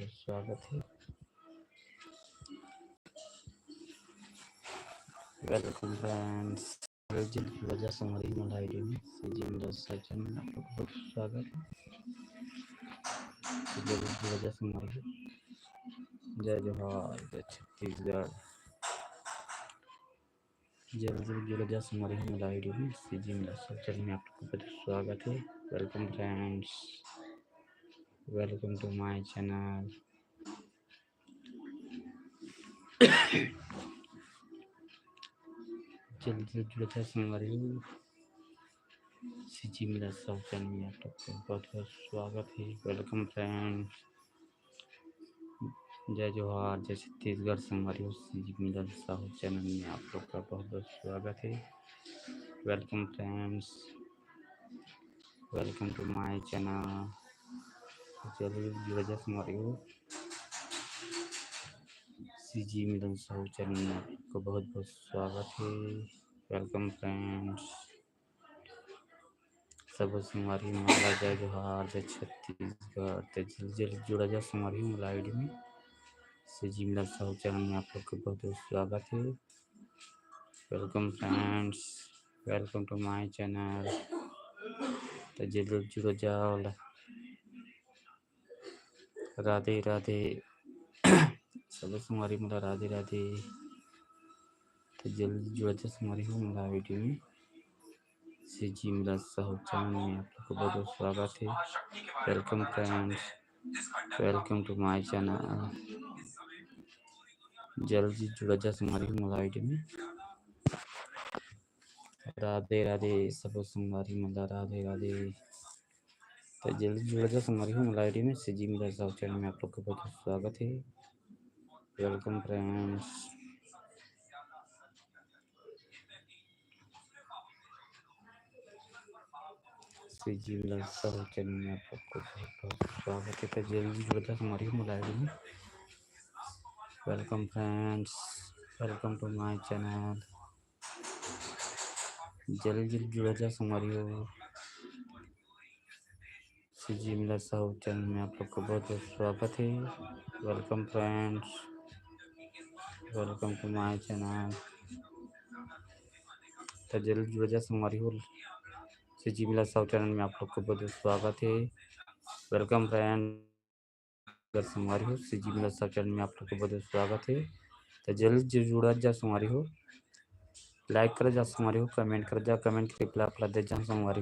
बहुत स्वागत है। वेलकम फ्रेंड्स, वजह से हमारी आईडी में सेक्शन में आपका बहुत स्वागत है। वजह से हमारी जय जोहार, जय छत्तीसगढ़। जल्दी वजह से हमारी आईडी में सेक्शन में आपका बहुत स्वागत है। Welcome friends, welcome to my channel. जल्दी वजह से हमारी सीजी मिला सब चैनल में आप लोग का बहुत बहुत स्वागत है। वेलकम फ्रेंड्स, जय जोहार, जय छत्तीसगढ़ संगवारी सीजी मिला सब चैनल में आप लोग का बहुत बहुत स्वागत है। Welcome friends, welcome to my channel. चलिए वजह से हमारी सीजी मिला सब चैनल में आपको बहुत बहुत स्वागत है। वेलकम फ्रेंड्स, सब संगवारी माला जय जोहार, जय छत्तीसगढ़। जल्दी जुड़ा जा संगवारी माला आईडी में सीजी मिला सब चैनल में आप लोग का बहुत बहुत स्वागत है। Welcome friends, welcome to my channel. तो जल्दी जुड़ जाओ। राधे राधे सब संगवारी माला राधे राधे। तो जल्दी जुड़ जा संगवारी माला आईडी में सीजी मिला सब चैनल में आप लोग का बहुत बहुत स्वागत है। Welcome friends, welcome to my channel. जल्दी जुड़ा जा हमारी मोबाइल आईडी में राधे राधे सब संगवारी मतलब राधे राधे। तो जल्दी जुड़ा जा हमारी मोबाइल आईडी में सीजी मिला सब चैनल में आप लोग का बहुत स्वागत है। वेलकम फ्रेंड्स, सीजी मिला सब चैनल में आप लोग को बहुत बहुत स्वागत है। तो जल्दी जुड़ा जा हमारी मोबाइल आईडी में। Welcome friends, welcome to my channel. जल्दी जुड़ा जा हमारी सीजी मिला सब चैनल में आप लोग को बहुत बहुत स्वागत है। Welcome friends, welcome to my channel. तो जल्द जुड़ जा हमारी सीजी मिला सब चैनल में आप लोग को बहुत बहुत स्वागत है। वेलकम फ्रेंड्स, हमारी हो सीजी मिला सब चैनल में आप लोग को बहुत बहुत स्वागत है। तो जल्द जुड़ा जा हमारी हो, लाइक कर जा हमारी हो, कमेंट कर जा, कमेंट के रिप्लाई अपना दे जा हमारी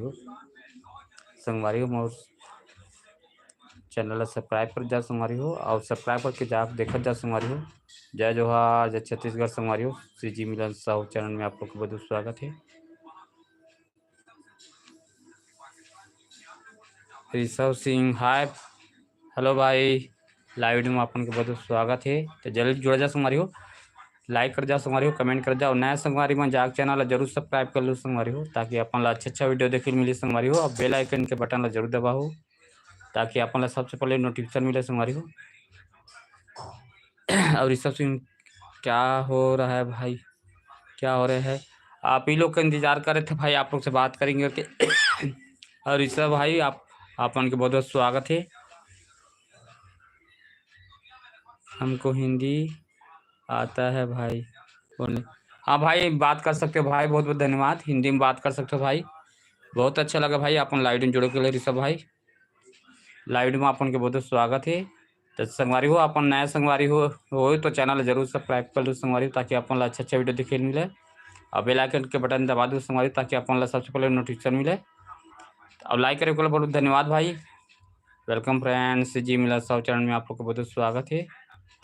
हो मोर चैनल सब्सक्राइब कर जा संगवारी हो और सब्सक्राइब करके जा देखा जा संगवारी हो। जय जोहार, जय छत्तीसगढ़ संगवारी हो सीजी मिलन साहू चैनल में आप लोग को बहुत बहुत स्वागत है। ऋषभ सिंह हाय, हेलो भाई, लाइव में अपन के बहुत बहुत स्वागत है। तो जल्दी जुड़ा जा संगवारी हो, लाइक कर जा संगवारी हो, कमेंट कर जाओ। नया संगवारी में जाग चैनल जरूर सब्सक्राइब कर लो संगवारी हो, ताकि अपन अच्छा वीडियो देखे मिली संगवारी हो। और बेल आइकन के बटन जरूर दबाओ ताकि अपन सबसे पहले नोटिफिकेशन मिले संगवारी हो। और ऋषभ सिंह क्या हो रहा है भाई, क्या हो रहा है? आप ही लोग का इंतजार कर रहे थे भाई, आप लोग से बात करेंगे करके। और ऋषभ भाई आपन के बहुत बहुत स्वागत है। हमको हिंदी आता है भाई बोलने। हाँ भाई, बात कर सकते हो भाई, बहुत बहुत धन्यवाद। हिंदी में बात कर सकते हो भाई, बहुत अच्छा लगा भाई अपन लाइव में जुड़े के लिए। ऋषभ भाई लाइव में अपन के बहुत बहुत स्वागत है। तो संगवारी हो, अपन नया संगवारी हो तो चैनल जरूर सब्सक्राइब कर लो संगवारी, ताकि अपन अच्छा वीडियो देखे मिले। और बेल आइकन के बटन दबा दो संगवारी, ताकि अपन सबसे पहले नोटिफिकेशन मिले। अब लाइक करे को बहुत धन्यवाद भाई। वेलकम फ्रेंड्स, जी मिला सब चैनल में आप लोग को बहुत स्वागत है।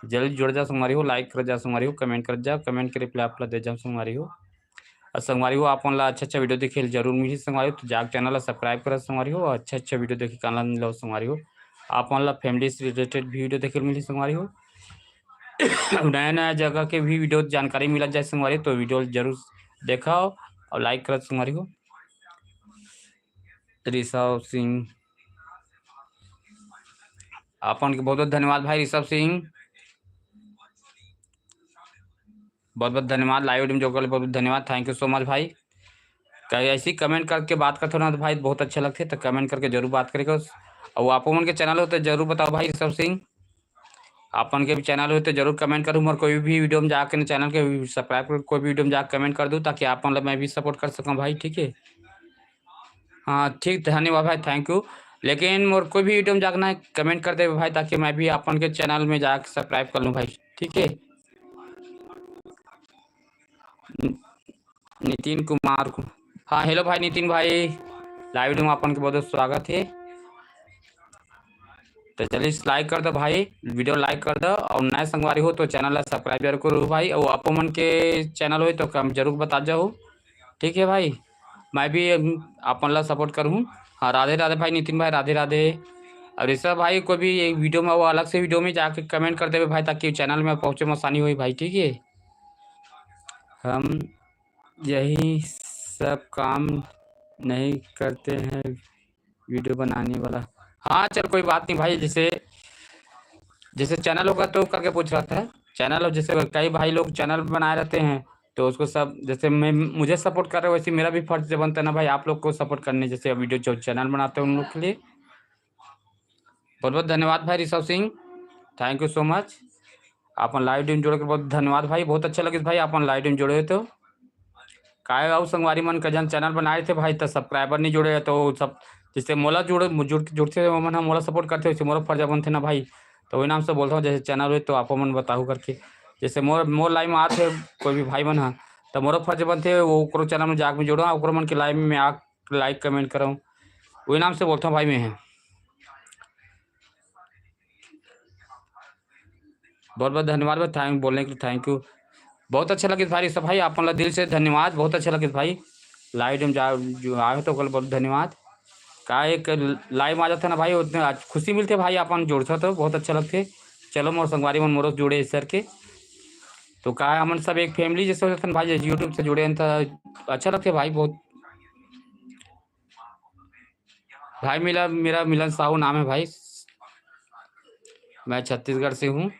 जल्दी जुड़ जा संगवारी हो, लाइक कर जा संगवारी हो, कमेंट कर जा, कमेंट के रिप्लाई आप दे जाओ संगवारी हो। और संगवारी हो अपन अच्छा वीडियो देखे जरूर मिली संगवारी हो। तो जाग चैनल सब्सक्राइब कर संगवारी हो, अच्छा वीडियो देखे का आनंद लो संगवारी हो। अपन फैमिली से रिलेटेड भी वीडियो देखे मिली संगवारी हो। नया नया जगह के भी वीडियो जानकारी मिल जाए संगवारी, तो वीडियो जरूर देखा और लाइक कर संगवारी हो। ऋषभ सिंह अपन के बहुत बहुत धन्यवाद भाई। ऋषभ सिंह बहुत बहुत धन्यवाद, लाइव में जो कर बहुत बहुत धन्यवाद, थैंक यू सो मच भाई। कहीं ऐसी कमेंट करके बात करते हो ना तो भाई बहुत अच्छे लगते, तो कमेंट करके जरूर बात करेगा। और आप उनके चैनल हो तो जरूर बताओ भाई ऋषभ सिंह। अपन के भी चैनल हो तो जरूर कमेंट करूँ, और कोई भी वीडियो में जाकर चैनल के सब्सक्राइब कर, कोई भी वीडियो में जाकर कमेंट कर दूँ ताकि आप मतलब मैं भी सपोर्ट कर सकूँ भाई, ठीक है। हाँ ठीक, धन्यवाद भाई, थैंक यू। लेकिन मोर कोई भी वीडियो में जाकर कमेंट कर दे भाई ताकि मैं भी अपन के चैनल में जाकर सब्सक्राइब कर लूँ भाई, ठीक है। नितिन कुमार को, हाँ हेलो भाई नितिन भाई, लाइव वीडियो में अपन के बहुत बहुत स्वागत है। तो चलिए लाइक कर दो भाई, वीडियो लाइक कर दो, और नए संगवारी हो तो चैनल सब्सक्राइब जरूर करो भाई, और आप मन के चैनल हो तो कम जरूर बता जाओ, ठीक है भाई। मैं भी अपन ला सपोर्ट करूँ। हाँ राधे राधे भाई नितिन भाई, राधे राधे। और ऋषभ भाई कोई भी एक वीडियो में वो अलग से वीडियो में जाके कमेंट कर देवे भाई ताकि चैनल में पहुँचे में आसानी हुई भाई, ठीक है। हम यही सब काम नहीं करते हैं वीडियो बनाने वाला। हाँ चल कोई बात नहीं भाई, जैसे जैसे चैनल होगा तो करके पूछ रहा था। चैनल हो जैसे कई भाई लोग चैनल बनाए रहते हैं तो उसको सब जैसे मैं मुझे सपोर्ट कर रहे हो वैसे मेरा भी फर्ज बनता है ना भाई आप लोग को सपोर्ट करने, जैसे वीडियो जो चैनल बनाते हैं उन लोग के लिए। बहुत बहुत धन्यवाद भाई Rishabh Singh, thank you so much. Upon live team जोड़े के बहुत धन्यवाद भाई, बहुत अच्छा लगे भाई अपन लाइव टीम जोड़े तो काय और संगवारी मन का जन चैनल बनाए थे भाई तो सब्सक्राइबर नहीं जुड़े तो सब जैसे मोला जुड़ते मन हम मोला सपोर्ट करते वैसे मोरा फर्जा बनते ना भाई। तो वही नाम से बोलता हूँ जैसे चैनल हुए तो आप मन बताओ करके, जैसे मोर लाइव में आते कोई भी भाई मन हाँ तो मोरा फर्ज बनते वो चैनल में जाकर जोड़ो और मन के लाइव में आ लाइक कमेंट करो, वही नाम से बोलता हूँ भाई मैं। बहुत बहुत धन्यवाद भाई, थैंक बोलने के लिए थैंक यू। बहुत अच्छा लगे भाई सब भाई अपन दिल से धन्यवाद, बहुत अच्छा लगे भाई। लाइव में जा जो आए तो कल बहुत धन्यवाद। का एक लाइव आ जाता ना भाई उतने आज खुशी मिलते भाई अपन जोड़ता तो बहुत अच्छा लगते। चलो मोर संगवारी मन मोर जुड़े इस सर के तो का है हमन सब एक फैमिली जैसे होते भाई यूट्यूब से जुड़े तो अच्छा लगते भाई बहुत। भाई मेरा मिलन साहू नाम है भाई, मैं छत्तीसगढ़ से हूँ।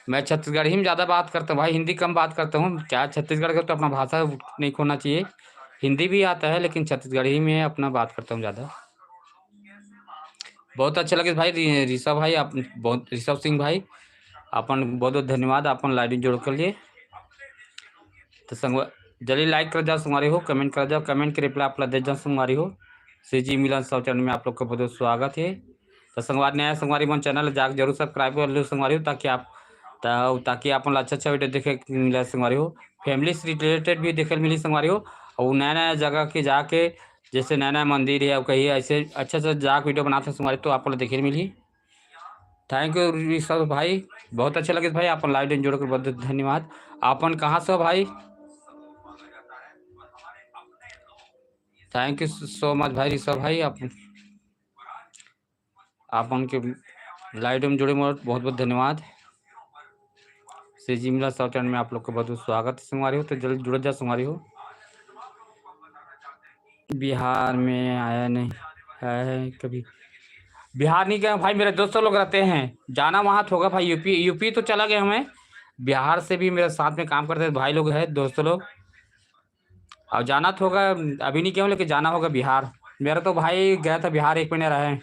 मैं छत्तीसगढ़ ही में ज़्यादा बात करता हूँ भाई, हिंदी कम बात करता हूँ, क्या छत्तीसगढ़ का तो अपना भाषा नहीं खोना चाहिए। हिंदी भी आता है लेकिन छत्तीसगढ़ी में अपना बात करता हूँ ज़्यादा। बहुत अच्छा लगे भाई ऋषभ भाई, आप बहुत ऋषभ सिंह भाई अपन बहुत बहुत धन्यवाद अपन लाइव जोड़ कर लिए। तो संग जल्दी लाइक कर जाओ संगवारी हो, कमेंट कर जाओ, कमेंट के रिप्लाई आप दे जाओ संगवारी हो। श्री जी मिलन चैनल में आप लोग का बहुत बहुत स्वागत है। तो संगवारी नया संगवारी मन चैनल जाकर जरूर सब्सक्राइब कर लो संगवारी हो ताकि आप ताकि अपन अच्छा अच्छा वीडियो देखे मिले संगवारी हो, फैमिली से रिलेटेड भी देखे मिली संगवारी हो। और नया नया जगह के जाके जैसे नया नया मंदिर है और कहीं ऐसे अच्छा अच्छा जाके वीडियो बनाते हैं संगवारी तो आप लोग देखे मिली। थैंक यू ऋषभ भाई, बहुत अच्छा लगे भाई अपन लाइव जोड़ कर बहुत धन्यवाद। अपन कहाँ से हो भाई? थैंक यू सो मच भाई ऋषभ भाई, आप उनके लाइव में जुड़े बहुत बहुत धन्यवाद। श्री जी मिला साउथ में आप लोग का बहुत बहुत स्वागत है संगवारी हो, तो जल्द जुड़ जा संगवारी हो। बिहार में आया नहीं है कभी, बिहार नहीं गया भाई, मेरे दोस्तों लोग रहते हैं, जाना वहाँ तो होगा भाई, यूपी यूपी तो चला गया हमें, बिहार से भी मेरे साथ में काम करते भाई लोग हैं दोस्तों लोग, और जाना तो होगा अभी नहीं गया हूँ लेकिन जाना होगा बिहार। मेरा तो भाई गया था बिहार, 1 महीने रहे,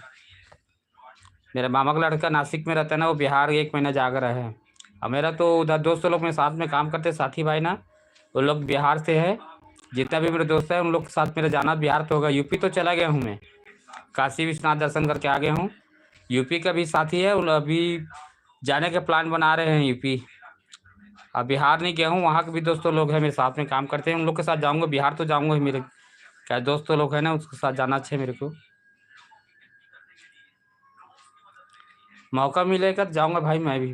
मेरे मामा का लड़का नासिक में रहता है ना वो बिहार 1 महीना जाकर रहे हैं। और मेरा तो उधर दोस्तों लोग मेरे साथ में काम करते साथी भाई ना वो लोग बिहार से है, जितना भी मेरे दोस्त हैं उन लोग के साथ मेरा जाना बिहार तो होगा। यूपी तो चला गया हूँ मैं, काशी विश्वनाथ दर्शन करके आ गया हूँ। यूपी का भी साथी है, अभी जाने के प्लान बना रहे हैं यूपी। अब बिहार नहीं गया हूँ, वहाँ के भी दोस्तों लोग हैं मेरे साथ में काम करते हैं, उन लोग के साथ जाऊँगा, बिहार तो जाऊँगा ही, मेरे क्या दोस्तों लोग हैं ना उसके साथ जाना अच्छा है मेरे को। मौका मिलेगा तो जाऊँगा भाई मैं भी,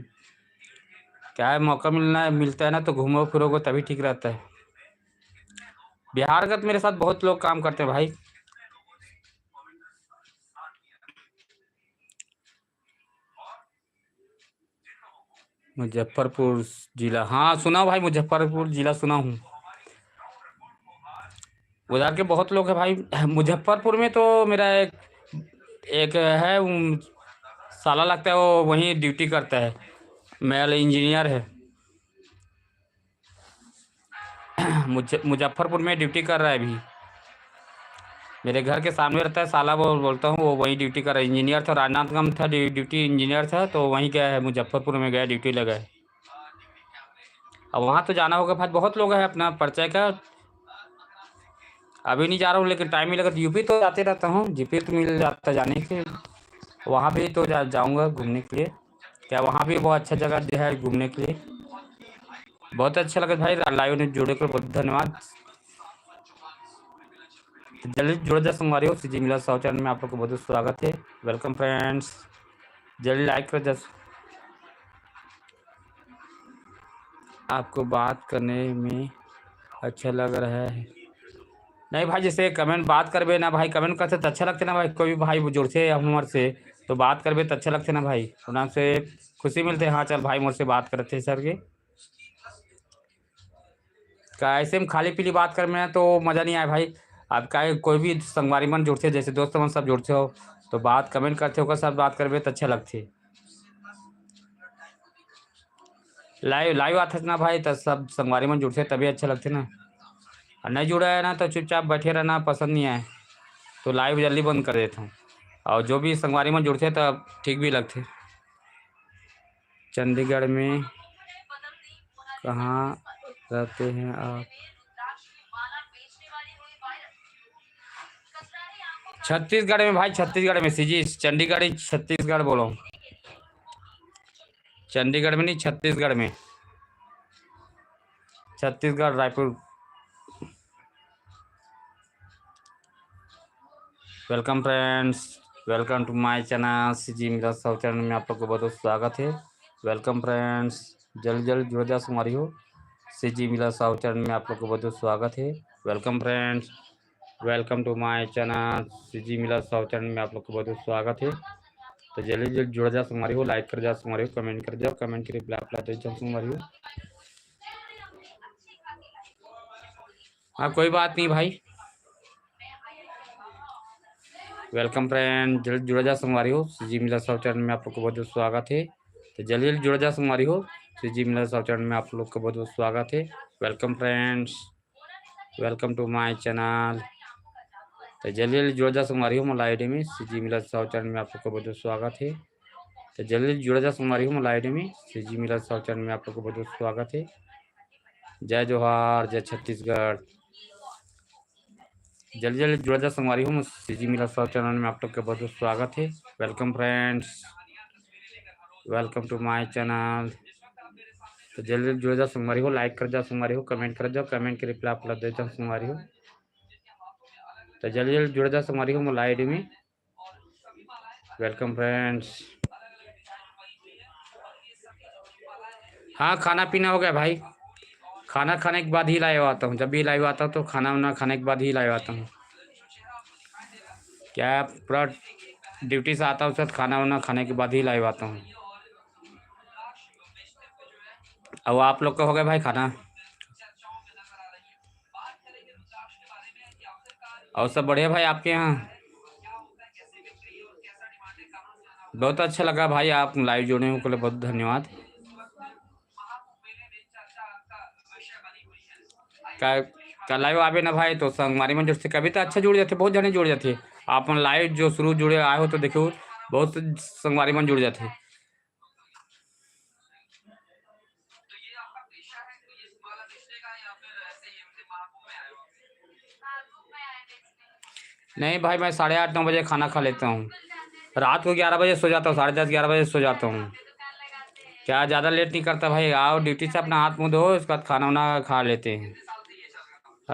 क्या है मौका मिलता है ना तो घूमो फिरोगे तभी ठीक रहता है। बिहार का तो मेरे साथ बहुत लोग काम करते हैं भाई। मुजफ्फरपुर जिला, हाँ सुना भाई, मुजफ्फरपुर जिला सुना हूँ, उधर के बहुत लोग हैं भाई। मुजफ्फरपुर में तो मेरा एक एक है साला लगता है वो वहीं ड्यूटी करता है, मेल इंजीनियर है। मुझे मुजफ्फरपुर में ड्यूटी कर रहा है अभी। मेरे घर के सामने रहता है साला, वो बोलता हूँ, वो वहीं ड्यूटी कर इंजीनियर था, राजनांदगांव था, ड्यूटी इंजीनियर था, तो वहीं गया है, मुजफ्फरपुर में गया ड्यूटी लगा है। अब वहाँ तो जाना होगा भाई, बहुत लोग हैं अपना परिचय का। अभी नहीं जा रहा हूँ, लेकिन टाइम मिलेगा तो यूपी तो जाते रहता हूँ, जीपी तो मिल जाता है जाने के। वहाँ भी तो जाऊँगा घूमने के लिए। क्या वहाँ भी बहुत अच्छा जगह है घूमने के लिए। बहुत अच्छा लगा भाई, लाइव ने जुड़े को बहुत धन्यवाद। जल्दी जुड़ जा संगवारी हो, सीजी मिला साउथ चैनल में आप लोग को बहुत स्वागत है। वेलकम फ्रेंड्स, जल्दी लाइक करो। जस्ट आपको बात करने में अच्छा लग रहा है? नहीं भाई, जैसे कमेंट बात करबे ना भाई, कमेंट करते तो अच्छा लगते ना भाई, कोई भी भाई जुड़ते हमारे से तो बात करबे तो अच्छा लगते ना भाई, उन्हें से खुशी मिलते। हाँ चल भाई मुझसे बात करते सर के। का ऐसे में खाली पीली बात कर में तो मज़ा नहीं आया भाई। आप का कोई भी संगवारी मन जुड़ते, जैसे दोस्त मन सब जुड़ते हो तो बात कमेंट करते हो, सब बात करबे तो अच्छा लगते। लाइव लाइव आते ना भाई, तो सब संगवारी मन जुड़ते तभी अच्छा लगते ना। और नहीं जुड़ा है ना तो चुपचाप बैठे रहना पसंद नहीं आए तो लाइव जल्दी बंद कर देता हूँ। और जो भी संगवारी में जुड़ते तब ठीक भी लगते। चंडीगढ़ में कहाँ रहते हैं आप? छत्तीसगढ़ में भाई, छत्तीसगढ़ में सीजी, चंडीगढ़ ही छत्तीसगढ़ बोलो। चंडीगढ़ में नहीं, छत्तीसगढ़ में, Chhattisgarh Raipur. Welcome friends, welcome to my channel CG मेरा साउथ चैनल में आप लोग को बहुत बहुत स्वागत है। वेलकम फ्रेंड्स, जल्द जल्द जुड़ जा हमारी हो, सीजी मिला साउथ चैनल में आप लोग को बहुत बहुत स्वागत है। Welcome friends, welcome to my channel CG मिला साउथ चैनल में आप लोग को बहुत बहुत स्वागत है। तो जल्दी जल्दी जुड़ जा हमारी हो, लाइक कर जा हमारी हो, कमेंट कर जाओ, कमेंट के रिप्लाई अपना दे जाओ हमारी हो। हाँ कोई बात नहीं भाई, वेलकम फ्रेंड, जल्द जुड़ा जा संगवारी हो, सीजी मिला साउथ चैनल में आप लोग को बहुत बहुत स्वागत है। तो जल्दी जल्दी जुड़ा जा संगवारी हो, सीजी मिला साउथ चैनल में आप लोग को बहुत बहुत स्वागत है। Welcome friends, welcome to my channel. तो जल्दी जल्दी जुड़ा जा संगवारी हो मोला आईडी में, सीजी मिला साउथ चैनल में आप लोग को बहुत बहुत स्वागत है। तो जल्दी जल्दी जुड़ा जा संगवारी हो मोला आईडी में, सीजी मिला साउथ चैनल में आप लोग को बहुत बहुत स्वागत है। जय जोहार, जय छत्तीसगढ़। जल्दी जल्दी जुड़ा जा संगवारी हो, सीजी मिला साउथ चैनल में आप लोग का बहुत बहुत स्वागत है। Welcome friends, welcome to my channel. तो जल्दी जल्दी जुड़ जा संगवारी हो, लाइक कर जाओ संगवारी हो, कमेंट कर जाओ, कमेंट के रिप्लाई आप दे जाओ संगवारी हो। तो जल्दी जल्दी जुड़ जा संगवारी हो मोला आईडी में। Welcome friends. हाँ खाना पीना हो गया भाई, खाना खाने के बाद ही लाइव आता हूँ, जब भी लाइव आता हूँ तो खाना वाना खाने के बाद ही लाइव आता हूँ। क्या पूरा ड्यूटी से आता हूँ सर, खाना वाना खाने के बाद ही लाइव आता हूँ। अब आप लोग का हो गया भाई खाना? और सब बढ़िया भाई आपके यहाँ? बहुत अच्छा लगा भाई, आप लाइव जुड़ने के लिए बहुत धन्यवाद। का लाइव आवे ना भाई तो संगवारी में जुड़ते, कभी तो अच्छा जुड़ जाते, बहुत जने जुड़ जाते। आप लाइव जो शुरू जुड़े आए हो तो देखो बहुत संगवारी में जुड़ जाते। नहीं भाई, मैं 8:30-9 बजे खाना खा लेता हूँ, रात को 11 बजे सो जाता हूँ, 10:30-11 बजे सो जाता हूँ। क्या ज़्यादा लेट नहीं करता भाई, आओ ड्यूटी से अपना हाथ मुँह धो, उसके बाद खाना वाना खा लेते हैं।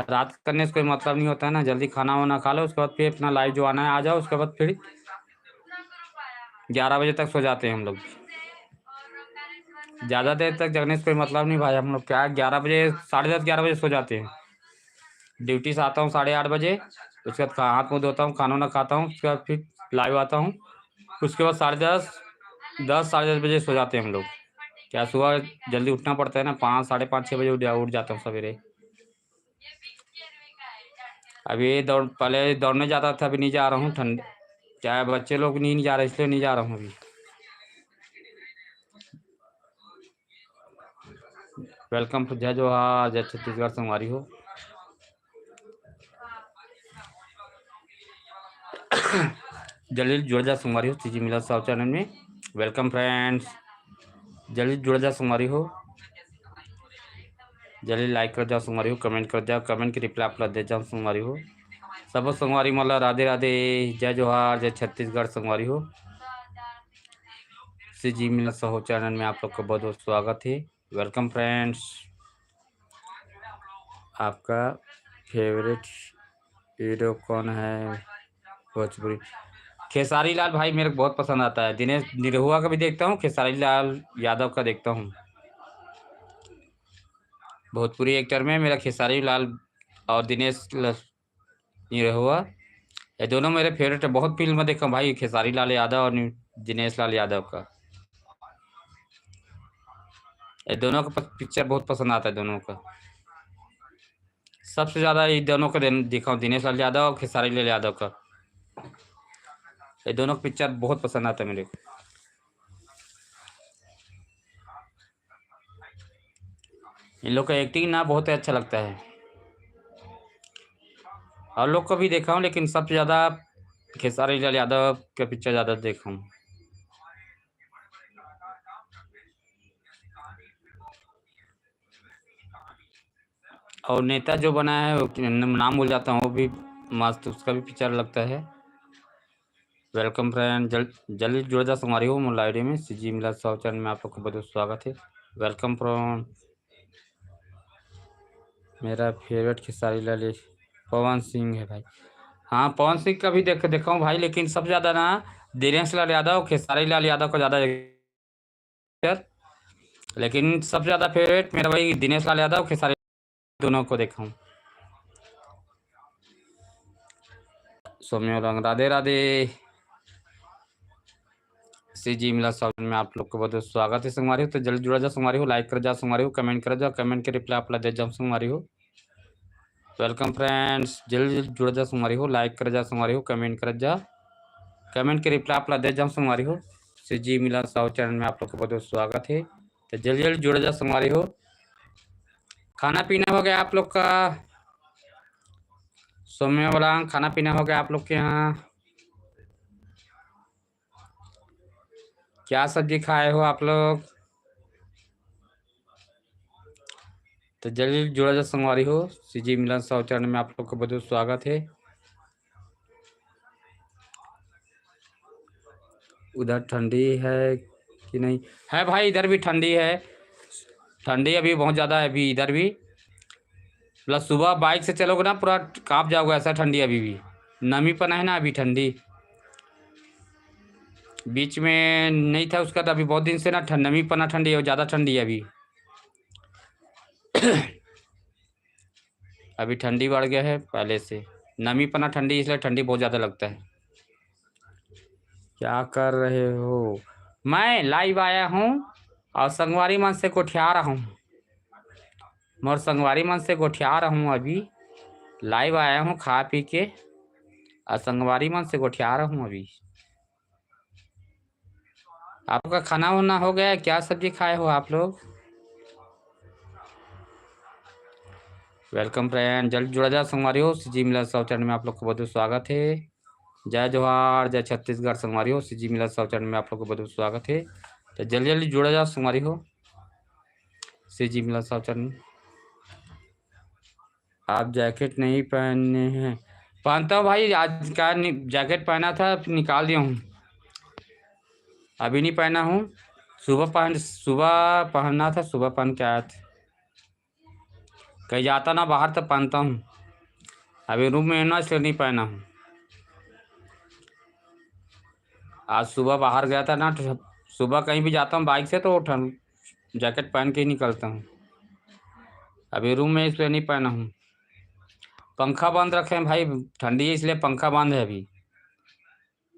रात करने से कोई मतलब नहीं होता है ना, जल्दी खाना वाना खा लो, उसके बाद फिर अपना लाइव जो आना है आ जाओ, उसके बाद फिर 11 बजे तक सो जाते हैं हम लोग। ज़्यादा देर तक जगने से कोई मतलब नहीं भाई, हम लोग क्या 11 बजे, 10:30-11 बजे सो जाते हैं। ड्यूटी से आता हूँ 8:30 बजे, उसके बाद हाथ मुँह धोता हूँ, खाना वाना खाता हूँ, उसके बाद फिर लाइव आता हूँ, उसके बाद 10:30, 10-10:30 बजे सो जाते हैं हम लोग। क्या सुबह जल्दी उठना पड़ता है ना, 5, 5:30-6 बजे उठ जाता हूँ सवेरे। अभी पहले दौड़ने जाता था, अभी नहीं जा रहा हूँ, ठंड क्या है, बच्चे लोग नहीं जा रहे इसलिए नहीं जा रहा हूँ अभी। वेलकम टू जय जोहार, जय छत्तीसगढ़ संगवारी हो। जल्दी जुड़ जा संगवारी हो सीजी मिला साउथ चैनल में। वेलकम फ्रेंड्स, जल्दी जुड़ जा संगवारी हो, जल्दी लाइक कर जाओ संगवारी हो, कमेंट कर जाओ, कमेंट की रिप्लाई आप दे जाओ संगवारी हो। सब संगवारी मतलब राधे राधे, जय जोहार, जय छत्तीसगढ़ संगवारी हो। सीजी मिला साउथ चैनल में आप लोग का बहुत बहुत स्वागत है। Welcome friends. आपका फेवरेट हीरो कौन है भोजपुरी? खेसारी लाल भाई मेरे को बहुत पसंद आता है। दिनेश निरहुआ का भी देखता हूँ, खेसारी लाल यादव का देखता हूँ। भोजपुरी एक्टर में मेरा खेसारी लाल और दिनेश निरहुआ, ये दोनों मेरे फेवरेट है। बहुत फिल्म देखा हूँ भाई खेसारी लाल यादव और दिनेश लाल यादव का। ये दोनों का पिक्चर बहुत पसंद आता है दोनों का। सबसे ज़्यादा ये दोनों का देखा हूँ, दिनेश लाल यादव और खेसारी लाल यादव का। ये दोनों का पिक्चर बहुत पसंद आता है मेरे को। इन लोग का एक्टिंग ना बहुत अच्छा लगता है। और लोग को भी देखा हूँ, लेकिन सबसे ज़्यादा खेसारी लाल यादव का पिक्चर ज़्यादा देखा हूँ। और नेता जो बना है नाम भूल जाता हूँ, वो भी मस्त, उसका भी पिक्चर लगता है। वेलकम फ्रेंड, जल्दी जुड़ जा हमारी हो मोबाइल आईडी में सीजी मिला साउथ चैनल में। आप लोग का बहुत स्वागत है। Welcome from. मेरा फेवरेट खेसारी लाल पवन सिंह है भाई। हाँ, पवन सिंह का भी देखा हूँ भाई, लेकिन सबसे ज़्यादा ना दिनेश लाल यादव खेसारी लाल यादव का ज़्यादा, लेकिन सबसे ज़्यादा फेवरेट मेरा भाई दिनेश लाल यादव खेसारी, दोनों को देखा हूँ। सौम्य रंग राधे राधे। सीजी मिला साउथ में आप लोग को बहुत स्वागत है संगवारी हो। तो जल्दी जुड़ा जा संगवारी हो, लाइक कर जा संगवारी हो, कमेंट कर जाओ, कमेंट के रिप्लाई आप दे जाओ संगवारी हो। वेलकम फ्रेंड्स, जल्दी जुड़ जा संगवारी हो, लाइक कर जा संगवारी हो, कमेंट कर जा, कमेंट के रिप्लाई आप दे जाओ संगवारी हो। सीजी मिला साउथ चैनल में आप लोग का बहुत स्वागत है। तो जल्दी जल्दी जुड़ जा संगवारी हो। खाना पीना हो गया आप लोग का? सौम्य वाला खाना पीना हो गया आप लोग के यहाँ? क्या सब्जी खाए हो आप लोग? तो जल्दी जुड़ा जा संगवारी हो। सीजी मिलन साउथ चैनल में आप लोग का बहुत स्वागत है। उधर ठंडी है कि नहीं? है भाई, इधर भी ठंडी है। ठंडी अभी बहुत ज़्यादा है अभी इधर भी। प्लस सुबह बाइक से चलोगे ना पूरा कांप जाओगे, ऐसा ठंडी अभी भी। नमी पना है ना अभी ठंडी। बीच में नहीं था उसका, तो अभी बहुत दिन से ना नमी पना ठंडी है, ज़्यादा ठंडी है अभी। अभी ठंडी बढ़ गया है पहले से। नमी पना ठंडी, इसलिए ठंडी बहुत ज़्यादा लगता है। क्या कर रहे हो? मैं लाइव आया हूँ और संगवारी मन से गोठिया रहा हूँ। मोर संगवारी मन से गोठिया रहा हूँ अभी। लाइव आया हूँ खा पी के, और संगवारी मन से गोठिया रहा हूँ अभी। आपका खाना वाना हो गया? क्या सब्जी खाए हो आप लोग? वेलकम फ्रेंड, जल्द जुड़ा जा संगवारी हो। सीजी मिला साउथ चैनल में आप लोग का बहुत स्वागत है। जय जोहार, जय छत्तीसगढ़ संगवारी हो। सीजी मिला साउथ चैनल में आप लोग का बहुत स्वागत है। तो जल्दी जल्दी जुड़ा जा संगवारी हो सीजी मिला साउथ चैनल। आप जैकेट नहीं पहने हैं? पहनता हूँ भाई, आज का जैकेट पहना था, निकाल दिया हूँ, अभी नहीं पहना हूँ। सुबह पहनना था, सुबह पहन के आया था। कहीं जाता ना बाहर तो पहनता हूँ, अभी रूम में है ना इसलिए नहीं पहना हूँ। आज सुबह बाहर गया था ना, तो सुबह कहीं भी जाता हूँ बाइक से तो जैकेट पहन के ही निकलता हूँ। अभी रूम में इसलिए नहीं पहना हूँ। पंखा बंद रखे हैं भाई, ठंडी है इसलिए पंखा बंद है अभी।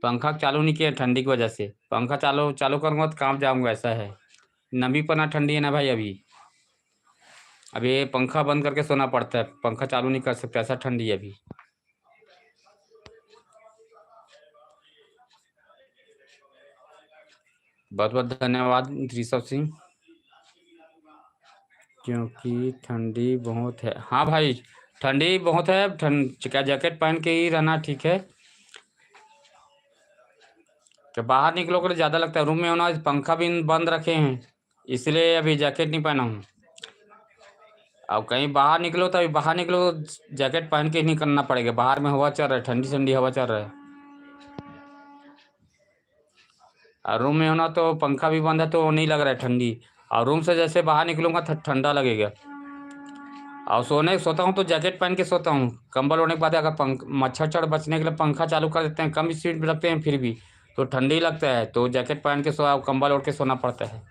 पंखा चालू नहीं किया ठंडी की वजह से। पंखा चालू चालू करूँगा तो काम जाऊँगा, ऐसा है। नमी पना ठंडी है ना भाई अभी। अभी पंखा बंद करके सोना पड़ता है, पंखा चालू नहीं कर सकते, ऐसा ठंडी है अभी। बहुत बहुत धन्यवाद ऋषभ सिंह। क्योंकि ठंडी बहुत है। हाँ भाई, ठंडी बहुत है। क्या जैकेट पहन के ही रहना ठीक है। कि बाहर निकलोगे तो ज़्यादा लगता है। रूम में होना, पंखा भी बंद रखे हैं, इसलिए अभी जैकेट नहीं पहना हूँ। अब कहीं बाहर निकलो तो अभी बाहर निकलो तो जैकेट पहन के ही निकलना पड़ेगा। बाहर में हवा चल रहा है, ठंडी ठंडी हवा चल रहा है। और रूम में होना तो पंखा भी बंद है तो नहीं लग रहा है ठंडी, और रूम से जैसे बाहर निकलूंगा ठंडा लगेगा। और सोता हूँ तो जैकेट पहन के सोता हूँ। कंबल ओढ़ने के बाद अगर मच्छर चढ़ बचने के लिए पंखा चालू कर देते हैं, कम स्पीड में रखते हैं फिर भी तो ठंडी लगता है, तो जैकेट पहन के कंबल ओढ़ के सोना पड़ता है।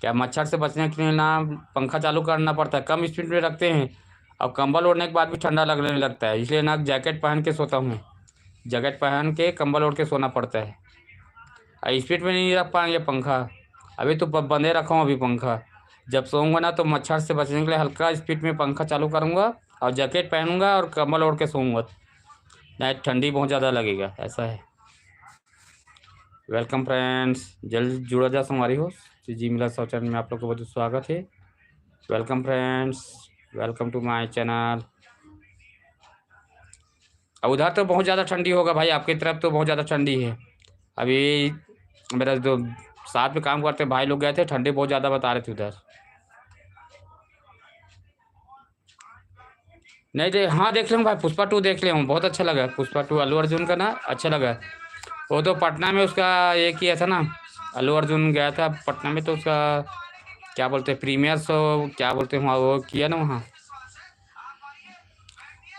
क्या मच्छर से बचने के लिए ना पंखा चालू करना पड़ता है, कम स्पीड में रखते हैं, अब कंबल ओढ़ने के बाद भी ठंडा लगने लगता है, इसलिए ना जैकेट पहन के सोता हूँ। जैकेट पहन के कंबल ओढ़ के सोना पड़ता है। स्पीड में नहीं रख पाएंगे पंखा, अभी तो बंदे रखा हूँ अभी पंखा। जब सोऊंगा ना तो मच्छर से बचने के लिए हल्का स्पीड में पंखा चालू करूँगा और जैकेट पहनूंगा और कंबल ओढ़ के सोऊंगा, नहीं ठंडी बहुत ज़्यादा लगेगा, ऐसा है। वेलकम फ्रेंड्स, जल्द जुड़ा जा हमारी हो जी मिला सब चैनल में आप लोग को बहुत स्वागत है। Welcome friends, welcome to my channel. उधर तो बहुत ज़्यादा ठंडी होगा भाई, आपकी तरफ तो बहुत ज़्यादा ठंडी है। अभी मेरा जो साथ में काम करते भाई लोग गए थे, ठंडी बहुत ज़्यादा बता रहे थे उधर। नहीं दे हाँ देख ले भाई, पुष्पा 2 देख ले हूँ, बहुत अच्छा लगा पुष्पा 2 अल्लू अर्जुन का ना, अच्छा लगा। वो तो पटना में उसका ये किया था ना, अल्लू अर्जुन गया था पटना में, तो उसका क्या बोलते हैं प्रीमियर शो, क्या बोलते हैं वहाँ, वो किया ना वहाँ।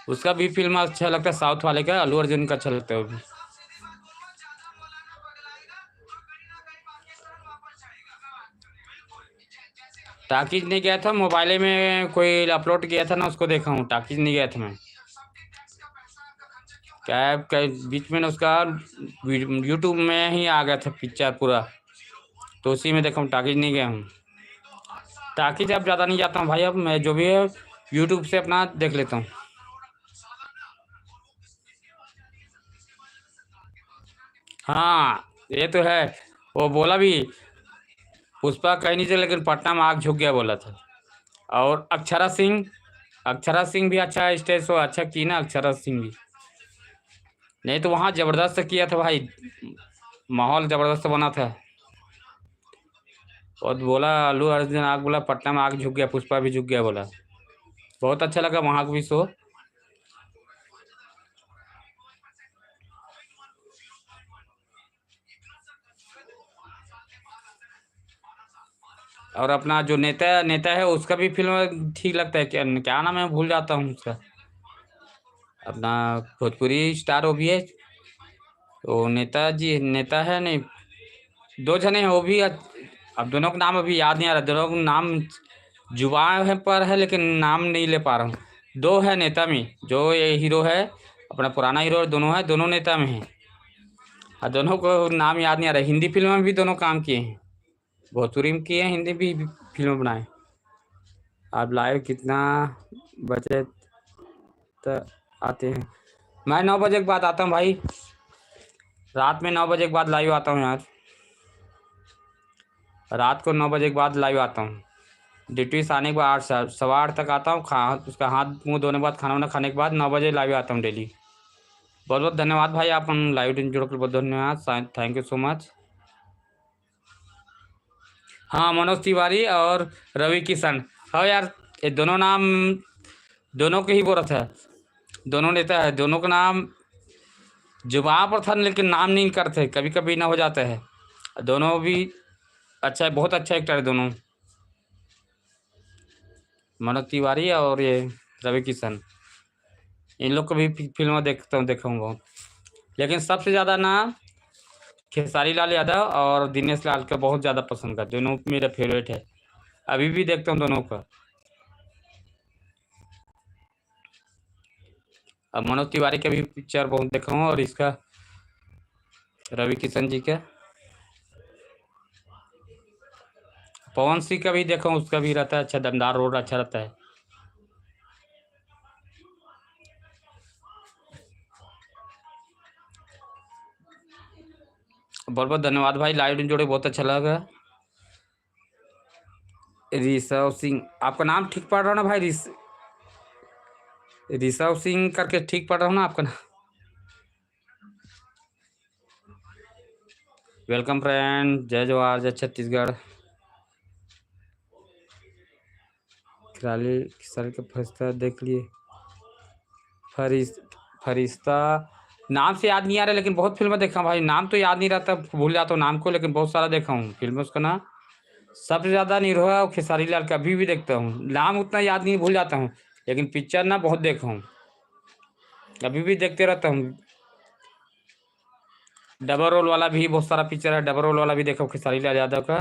उसका भी फिल्म अच्छा लगता है, साउथ वाले का अल्लू अर्जुन का अच्छा लगता है वो भी। टाकीज नहीं गया था, मोबाइल में कोई अपलोड किया था ना, उसको देखा हूँ, टाकीज नहीं गया था मैं। क्या बीच में ना उसका यूट्यूब में ही आ गया था पिक्चर पूरा, तो उसी में देखा हूँ, टाकीज नहीं गया हूँ। टाकीज अब ज़्यादा नहीं जाता हूँ भाई, अब मैं जो भी है यूट्यूब से अपना देख लेता हूँ। हाँ ये तो है, वो बोला भी पुष्पा कहीं नहीं चले, लेकिन पटना में आग झुक गया बोला था। और अक्षरा सिंह भी अच्छा स्टेज शो अच्छा की ना, अक्षरा सिंह भी। नहीं तो वहाँ जबरदस्त किया था भाई, माहौल जबरदस्त बना था। और बोला अल्लू अर्जुन आग, बोला पटना में आग झुक गया, पुष्पा भी झुक गया बोला। बहुत अच्छा लगा वहाँ का भी शो। और अपना जो नेता नेता है उसका भी फिल्म ठीक लगता है, क्या क्या नाम है भूल जाता हूँ उसका, अपना भोजपुरी स्टार वो भी है, तो नेताजी नेता है नहीं, दो जने हैं वो भी अब दोनों का नाम अभी याद नहीं आ रहा, दोनों का नाम जुबान है पर है, लेकिन नाम नहीं ले पा रहा हूँ। दो है नेता में, जो ये हीरो है अपना पुराना हीरो, दोनों है, दोनों नेता में है, और दोनों को नाम याद नहीं आ रहा। हिंदी फिल्म में भी दोनों काम किए हैं, भोजपुरी में किए हैं, हिंदी भी फिल्म बनाए। आप लाइव कितना बजे तक आते हैं? मैं 9 बजे के बाद आता हूँ भाई, रात में 9 बजे के बाद लाइव आता हूँ यार, रात को 9 बजे के बाद लाइव आता हूँ। ड्यूटी से आने के बाद 8 सवा 8 तक आता हूँ, उसका हाथ मुंह धोने के बाद खाना वाना खाने के बाद 9 बजे लाइव आता हूँ डेली। बहुत बहुत धन्यवाद भाई, आप हम लाइव जुड़े कर बहुत धन्यवाद, थैंक यू सो मच। हाँ मनोज तिवारी और रवि किशन, हाँ यार ये दोनों नाम दोनों के ही बोल रहा था, दोनों नेता है, दोनों का नाम जुबान पर था लेकिन नाम नहीं करते, कभी कभी ना हो जाता है। दोनों भी अच्छा है, बहुत अच्छा एक्टर है दोनों, मनोज तिवारी और ये रवि किशन, इन लोग को भी फिल्म देखा हूँ बहुत, लेकिन सबसे ज़्यादा ना खेसारी लाल यादव और दिनेश लाल का बहुत ज़्यादा पसंद का, दोनों मेरा फेवरेट है, अभी भी देखता हूँ दोनों का। अब मनोज तिवारी का भी पिक्चर बहुत देखा हूँ, और इसका रवि किशन जी का, पवन सिंह का भी देखा हूँ, उसका भी रहता है अच्छा, दमदार रोल अच्छा रहता है। बहुत बहुत धन्यवाद भाई, लाइव जोड़े बहुत अच्छा लगा। ऋषभ सिंह, आपका नाम ठीक पढ़ रहा हूँ ना भाई? ऋषभ सिंह करके ठीक पढ़ रहा हूँ ना आपका नाम? वेलकम फ्रेंड, जय जवाहर जय छत्तीसगढ़। खिलाड़ी सर का फरिश्ता देख लिए। फरिश्ता नाम से याद नहीं आ रहा, लेकिन बहुत फिल्में देखा हूँ भाई। नाम तो याद नहीं रहता, भूल जाता हूँ नाम को, लेकिन बहुत सारा देखा हूँ फिल्म उसका नाम। सबसे ज़्यादा निरहुआ और खेसारी लाल का अभी भी देखता हूँ। नाम उतना याद नहीं, भूल जाता हूँ, लेकिन पिक्चर ना बहुत देखा हूँ, अभी भी देखते रहता हूँ। डबल रोल वाला भी बहुत सारा पिक्चर है, डबल रोल वाला भी देखा हूँ खेसारी लाल यादव का।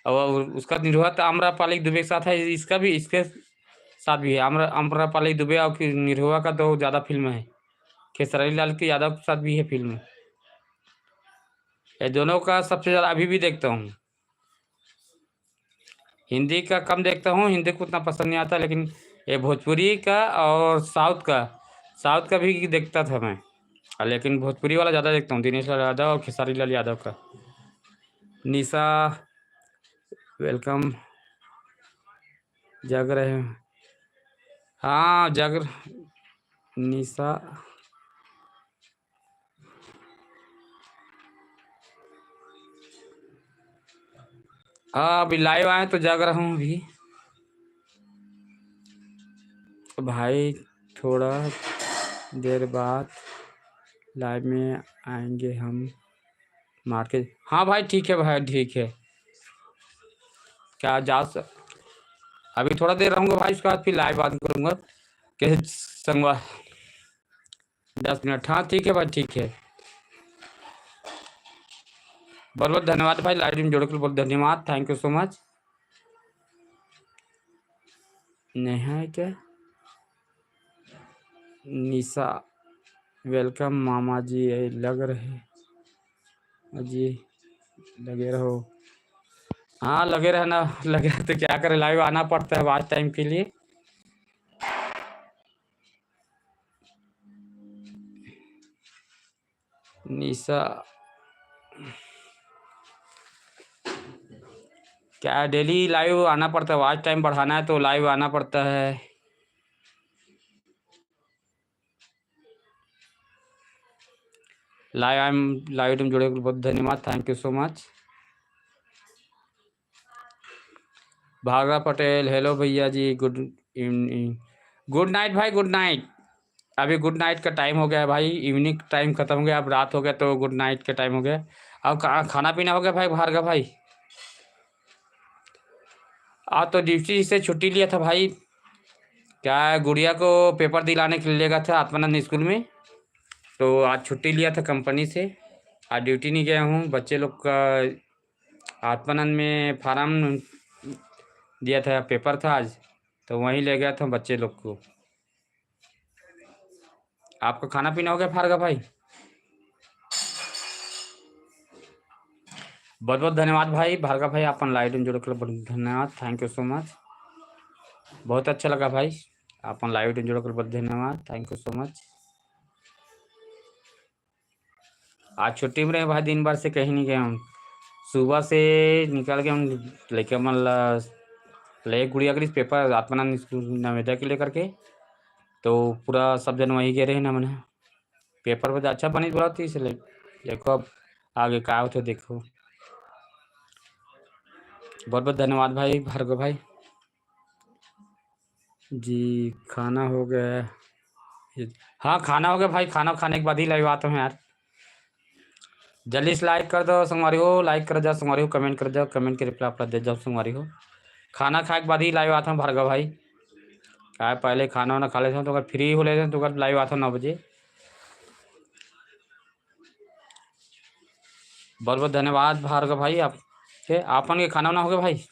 और उसका निरहुआ तो आम्रपाली दुबे के साथ है, इसका भी इसके साथ भी है। आम्रपाली दुबे और निरहुआ का तो ज़्यादा फिल्म है। खेसारी लाल के यादव के साथ भी है फिल्म। ये दोनों का सबसे ज़्यादा अभी भी देखता हूँ। हिंदी का कम देखता हूँ, हिंदी को उतना पसंद नहीं आता, लेकिन ये भोजपुरी का और साउथ का भी देखता था मैं, लेकिन भोजपुरी वाला ज़्यादा देखता हूँ। दिनेश लाल यादव और खेसारी लाल यादव का। निशा वेलकम। जग रहे हैं, हाँ जग। निशा हाँ, अभी लाइव आए तो जग रहा हूँ अभी। तो भाई थोड़ा देर बाद लाइव में आएंगे हम मार्केट। हाँ भाई ठीक है भाई, ठीक है। क्या जा अभी थोड़ा देर रहूँगा भाई, उसके बाद फिर लाइव बात करूँगा। कैसे संगवा 10 मिनट, हाँ ठीक है भाई, ठीक है। बहुत बहुत धन्यवाद भाई, लाइव में जोड़ने के लिए बहुत धन्यवाद, thank you so much. Neha है क्या? निशा वेलकम मामा जी, लग रहे जी, लगे रहो। हाँ लगे रहना, लगे रहे तो क्या करें, लाइव आना पड़ता है आज टाइम के लिए। निशा क्या डेली लाइव आना पड़ता है, आज टाइम बढ़ाना है तो लाइव आना पड़ता है। लाइव में जुड़े बहुत धन्यवाद, थैंक यू सो मच। भागा पटेल, हेलो भैया जी, गुड इवनिंग। गुड नाइट भाई, गुड नाइट। अभी गुड नाइट का टाइम हो गया है भाई, इवनिंग टाइम खत्म हो गया, अब रात हो गया तो गुड नाइट का टाइम हो गया। अब खाना पीना हो गया भाई भार्गव भाई? आज तो ड्यूटी से छुट्टी लिया था भाई। क्या है, गुड़िया को पेपर दिलाने के लिए लेगा था आत्मानंद स्कूल में, तो आज छुट्टी लिया था कंपनी से। आज ड्यूटी नहीं गया हूँ। बच्चे लोग का आत्मानंद में फार्म दिया था, पेपर था आज, तो वहीं ले गया था बच्चे लोग को। आपका खाना पीना हो गया भार्गव भाई? बहुत बहुत धन्यवाद भाई भार्गव भाई, अपन लाइव में जुड़े के लिए बहुत धन्यवाद, थैंक यू सो मच। बहुत अच्छा लगा भाई, अपन लाइव में जुड़े के लिए बहुत धन्यवाद, थैंक यू सो मच। आज छुट्टी में रहे भाई, दिन भर से कहीं नहीं गए हम। सुबह से निकल के हम लेके मतलब ले गुड़िया के पेपर आत्मानंद स्कूल नवोदय के लेकर के, तो पूरा सब जन वहीं गए रहे ना। मैंने पेपर पर अच्छा बनी बोला थी, इसलिए देखो अब आगे क्या होते देखो। बहुत बहुत धन्यवाद भाई भार्गव भाई जी। खाना हो गया? हाँ खाना हो गया भाई, खाना खाने के बाद ही लाइव आता हूँ यार। जल्दी से लाइक कर दो संगवारी हो, लाइक कर जाओ संगवारी हो, कमेंट कर जाओ, कमेंट के रिप्लाई आप दे जाओ संगवारी हो। खाना खाए के बाद ही लाइव आता हूँ भार्गव भाई। क्या है, पहले खाना वाना खा लेते हैं तो अगर फ्री हो लेते हैं तो अगर लाइव आता हूँ 9 बजे। बहुत बहुत धन्यवाद भार्गव भाई आपन के खाना वाना हो गया भाई?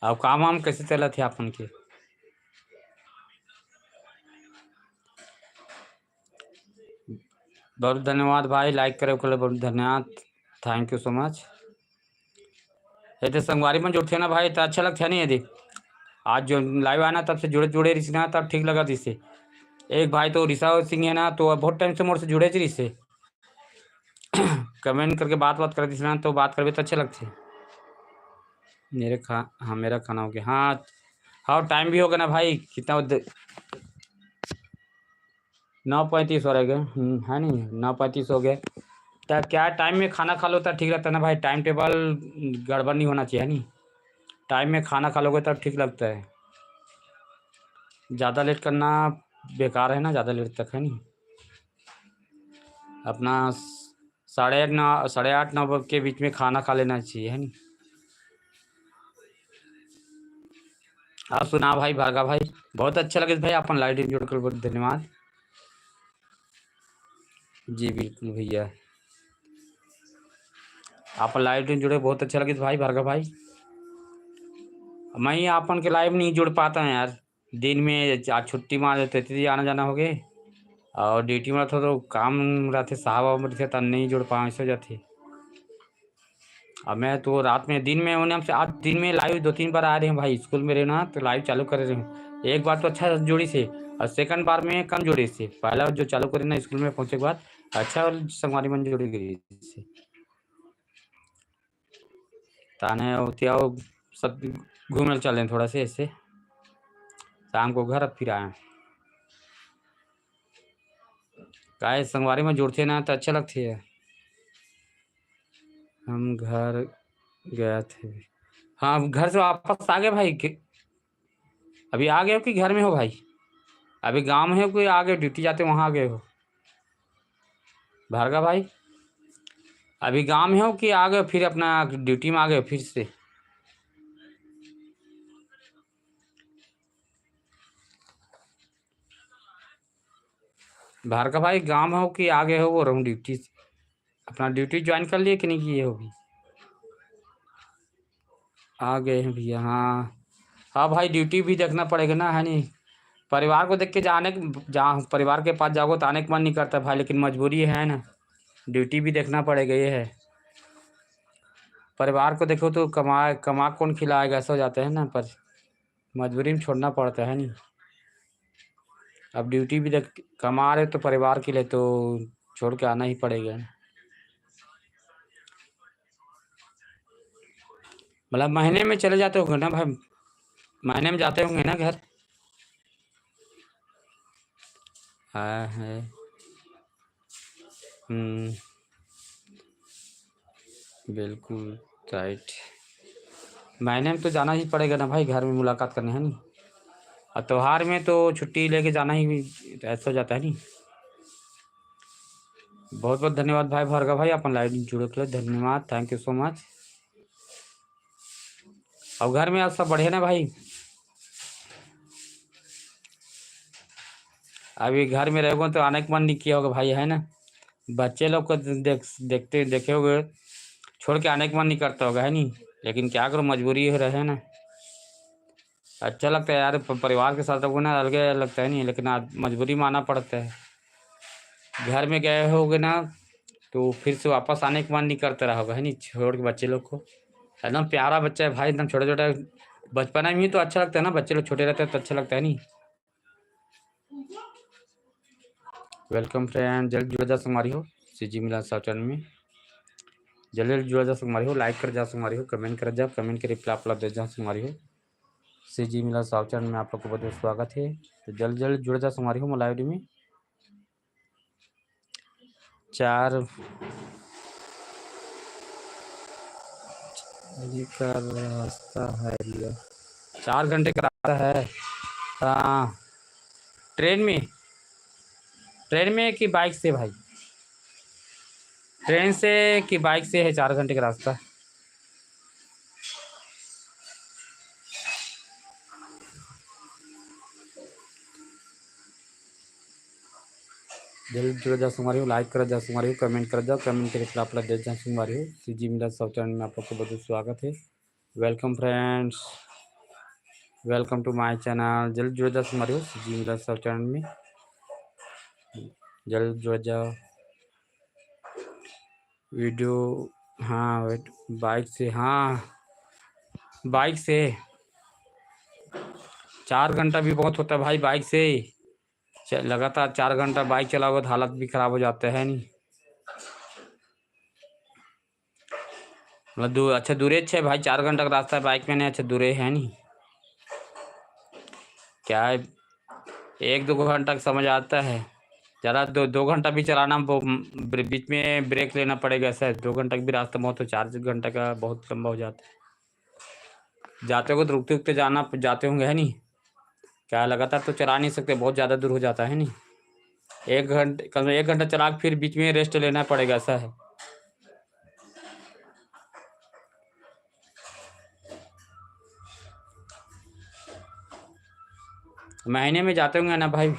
अब काम वाम कैसे चला थे आपन के? बहुत धन्यवाद भाई, लाइक करे के लिए बहुत धन्यवाद, थैंक यू सो मच। ये तो संगवारी में जुड़ते ना भाई तो अच्छा लगता है नहीं यदि आज जो लाइव आना तब से जुड़े जुड़े रही ना, तब ठीक लगा इससे। एक भाई तो ऋषा सिंह है ना, तो बहुत टाइम से मोर से जुड़े थे इससे कमेंट करके बात कर दी ना, तो बात करवे तो अच्छे लगते। हाँ मेरा खाना हो गया, हाँ हाँ टाइम भी हो गया ना भाई, कितना 9:35 हो रहे गए, है नहीं 9:35 हो गए। क्या टाइम में खाना खा लो तब ठीक रहता है ना भाई, टाइम टेबल गड़बड़ नहीं होना चाहिए नहीं। टाइम में खाना खा लोगे तब ठीक लगता है। ज़्यादा लेट करना बेकार है ना, ज़्यादा लेट तक है नहीं। अपना 8:30 के बीच में खाना खा लेना चाहिए है नहीं। आप सुना भाई भार्गव भाई, बहुत अच्छा लगे भाई अपन लाइट जोड़कर, बहुत धन्यवाद जी। बिल्कुल भैया, आप लाइव जुड़े बहुत अच्छा लगे भाई भार्गव भाई। मैं आपन के लाइव नहीं जुड़ पाता है यार, दिन में आज छुट्टी मार देते थे, आना जाना हो गए और ड्यूटी में था तो काम रहते साहब वाहब रहते तब नहीं जुड़ पाए, ऐसे हो जाते। अब मैं तो रात में दिन में उन्हें हमसे आज दिन में लाइव 2-3 बार आ रहे हैं भाई, स्कूल में रहना तो लाइव चालू कर रहे हैं। एक बार तो अच्छा जोड़ी से और सेकंड बार में कम जोड़ी से, पहला जो चालू करे ना स्कूल में पहुंचे के बाद अच्छा संगवारी मन जोड़ी गई से ताने होती आओ सब घूमने चले थोड़ा से ऐसे, शाम को घर अब फिर आए। काय संगवारी में जुड़ते ना तो अच्छा लगती है। हम घर गए थे, हाँ घर से वापस आ गए भाई अभी आ गए हो कि घर में हो भाई? अभी गांव में हो कि आ गए ड्यूटी जाते वहाँ आ गए हो भार्गव भाई? अभी गांव में हो कि आ गए फिर अपना ड्यूटी में आ गए फिर से? भार्गव भाई गांव में हो कि आ गए हो वो रहूँ ड्यूटी से? अपना ड्यूटी ज्वाइन कर लिए कि नहीं किए हो भी? आ गए हैं भैया, हाँ हाँ भाई ड्यूटी भी देखना पड़ेगा ना है नहीं। परिवार को देख के जाने जहाँ परिवार के पास जाओगे तो आने का मन नहीं करता भाई, लेकिन मजबूरी है ना, ड्यूटी भी देखना पड़ेगा ये है। परिवार को देखो तो कमा कमा कौन खिलाएगा, ऐसा हो जाता है ना, पर मजबूरी में छोड़ना पड़ता है नहीं। अब ड्यूटी भी देख कमा रहे तो परिवार के लिए तो छोड़ के आना ही पड़ेगा। मतलब महीने में चले जाते होंगे ना भाई, महीने में जाते होंगे ना घर? हाँ है। बिल्कुल राइट, महीने में तो जाना ही पड़ेगा ना भाई, घर में मुलाकात करने है नहीं। और त्योहार में तो छुट्टी लेके जाना ही ऐसा हो जाता है नहीं। बहुत बहुत धन्यवाद भाई भार्गव भाई, अपन लाइव जुड़े के लिए धन्यवाद, थैंक यू सो मच। और घर में आप सब बढ़िया ना भाई? अभी घर में रहोगे तो आने का मन नहीं किया होगा भाई है ना, बच्चे लोग को देखते देखे होगे, छोड़ के आने का मन नहीं करता होगा है नहीं, लेकिन क्या करो मजबूरी हो रहे है ना। अच्छा लगता है यार परिवार के साथ रहोगे ना, अलग लगता है नहीं, लेकिन आज मजबूरी में आना पड़ता है। घर में गए होगे ना तो फिर से वापस आने का मन नहीं करता रहा होगा है नहीं, छोड़ के बच्चे लोग को। एकदम प्यारा बच्चा है भाई, एकदम छोटा छोटा बचपना में ही तो अच्छा लगता है ना, बच्चे लोग छोटे रहते हैं तो अच्छा लगता है नहीं। वेलकम फ्रेंड, जल्द जुड़ जा हमारी हो सीजी मिला सॉफ्टवेयर में, जल्द जल्द जुड़ा जा हमारी हो, लाइक कर जा हमारी हो, कमेंट कर जा, कमेंट के रिप्लाई आप लोग दे जा हमारी हो। सीजी मिला सॉफ्टवेयर में आप लोग को बहुत बहुत स्वागत है, तो जल्द जल्द जुड़ जा हमारी हो मोबाइल में। 4 का रास्ता है भैया, 4 घंटे का रास्ता है। हाँ ट्रेन में, ट्रेन में कि बाइक से भाई? ट्रेन से कि बाइक से है 4 घंटे का रास्ता? जल्द जुड़ जा सुमारी हो, लाइक कर जा सुमारी हो, कमेंट कर जाओ, कमेंट के रिप्लाई आप दे जा सुमारी हो। सीजी मिला सॉफ्टवेयर में आप लोग को बहुत बहुत स्वागत है, welcome friends, welcome to my channel. जल्द जुड़ जा सुमारी हो सीजी मिला सॉफ्टवेयर में, जल्द जुड़ जाओ। वीडियो, हाँ वेट, बाइक से, हाँ बाइक से 4 घंटा भी बहुत होता है भाई बाइक से, लगातार 4 घंटा बाइक चलाओगे तो हालत भी ख़राब हो जाता है नहीं। मतलब अच्छा दूरे है भाई, 4 घंटा का रास्ता है बाइक में, नहीं अच्छा दूरे है नहीं, क्या है 1-2 घंटा का समझ आता है। ज़्यादा 2 घंटा भी चलाना वो बीच में ब्रेक लेना पड़ेगा। ऐसा है 2 घंटा का भी रास्ता बहुत हो, 4 घंटा का बहुत लंबा हो जाता है। जाते हो तो रुकते रुकते जाते होंगे, है नहीं? क्या लगातार तो चला नहीं सकते, बहुत ज़्यादा दूर हो जाता है नहीं? 1 घंटे कम से 1 घंटा चला के फिर बीच में रेस्ट लेना पड़ेगा, ऐसा है। महीने में जाते होंगे ना भाई?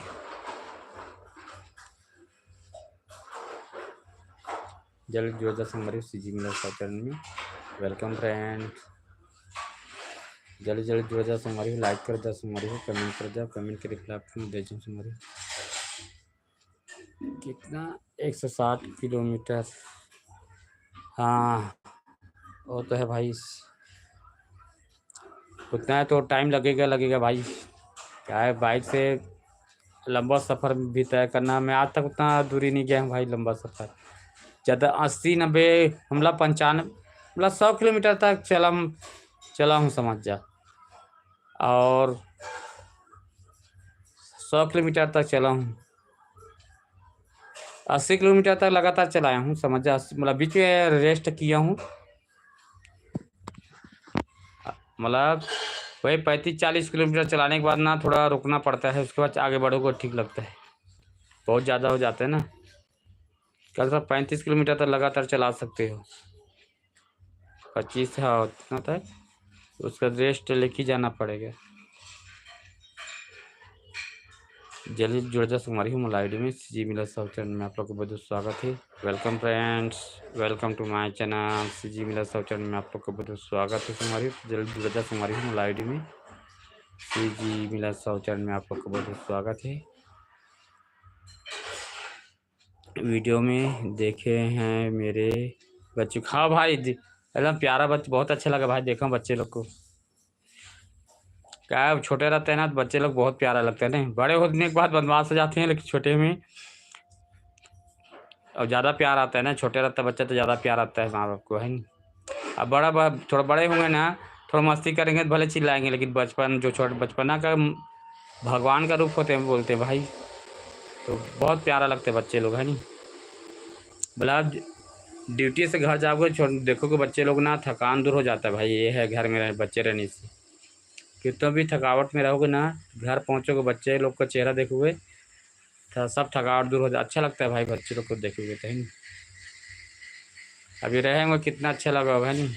जल्द जोरदार संगमरी सीजी मिला चैनल में वेलकम फ्रेंड। जल्दी जल्दी जोरदार संगमरी लाइक कर दो, संगमरी कमेंट कर दो, कमेंट के रिप्लाई आपको दे जाऊँ संगमरी। कितना 160 किलोमीटर? हाँ वो तो है भाई, उतना है तो टाइम लगेगा भाई। क्या है, बाइक से लंबा सफ़र भी तय करना, मैं आज तक उतना दूरी नहीं गया हूँ भाई, लंबा सफ़र ज़्यादा 80-90 मतलब 95 मतलब 100 किलोमीटर तक चला हूँ समझ जा। और 100 किलोमीटर तक चला हूँ, 80 किलोमीटर तक लगातार चलाया हूँ समझ जा। मतलब बीच में रेस्ट किया हूँ, मतलब वही 35-40 किलोमीटर चलाने के बाद ना थोड़ा रुकना पड़ता है, उसके बाद आगे बढ़ोगे ठीक लगता है। बहुत ज़्यादा हो जाता है ना, कल तक 35 किलोमीटर तक लगातार चला सकते हो, 25 हाँ उतना तक उसका रेस्ट लेके जाना पड़ेगा। जल्दी जुड़ जा हमारी हूँ आई डी में जी मिला सब चैनल में आप लोग को बहुत स्वागत है। Welcome friends, welcome to my channel जी मिला सब चैनल में आप लोग को बहुत स्वागत है। हमारी जल्दी जुड़ जा हमारी हूँ आई डी में जी मिला सब चैनल में आप लोग को बहुत स्वागत है। वीडियो में देखे हैं मेरे बच्चे, हाँ भाई एकदम प्यारा बच्चा, बहुत अच्छा लगा भाई देखो बच्चे लोग को। क्या है, छोटे रहते हैं ना तो बच्चे लोग बहुत प्यारा लगते हैं, नहीं बड़े होने के बाद बदमाश हो जाते हैं, लेकिन छोटे में और ज़्यादा प्यार आता है ना। छोटे रहता बच्चा तो ज़्यादा प्यार आता है माँ बाप को, है नहीं? अब थोड़ा बड़े होंगे ना, थोड़ा मस्ती करेंगे तो भले चिल्लाएंगे, लेकिन बचपन जो छोटे बचपना का भगवान का रूप होते हैं बोलते हैं भाई, तो बहुत प्यारा लगते हैं बच्चे लोग, है नहीं? भला आप ड्यूटी से घर जाओगे देखोगे बच्चे लोग ना, थकान दूर हो जाता है भाई। ये है घर में बच्चे रहने से, कितना भी थकावट में रहोगे ना, घर पहुँचोगे बच्चे लोग का चेहरा देखोगे सब थकावट दूर हो जाए, अच्छा लगता है भाई बच्चे लोग को देखोगे तो, है नहीं? अभी रहेंगे कितना अच्छा लगा होगा, है नहीं?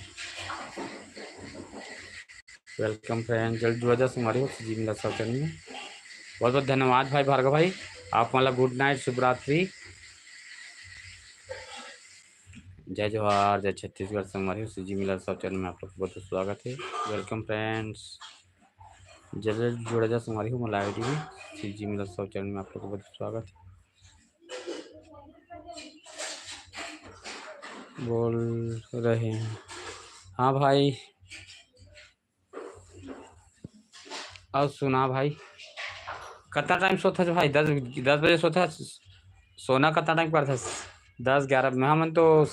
वेलकम फ्रेंड, जल्द वजह से हमारी जी मिला सब चैनल में बहुत बहुत धन्यवाद भाई भार्गव भाई, आप मतलब गुड नाइट, शुभ रात्रि, जय जवाहर, जय छत्तीसगढ़ संगवारी जी मिला सब चैनल में आप लोग बहुत स्वागत है। वेलकम फ्रेंड्स, जल्द जुड़ा जा हमारी हूँ मला आई डी में जी मिला सब चैनल में आप लोग को बहुत स्वागत है। बोल रहे हैं हाँ भाई, और सुना भाई कितना टाइम सोता था भाई? 10 बजे सोता, सोना कितना टाइम पर था? 10-11 में, हाँ मन तो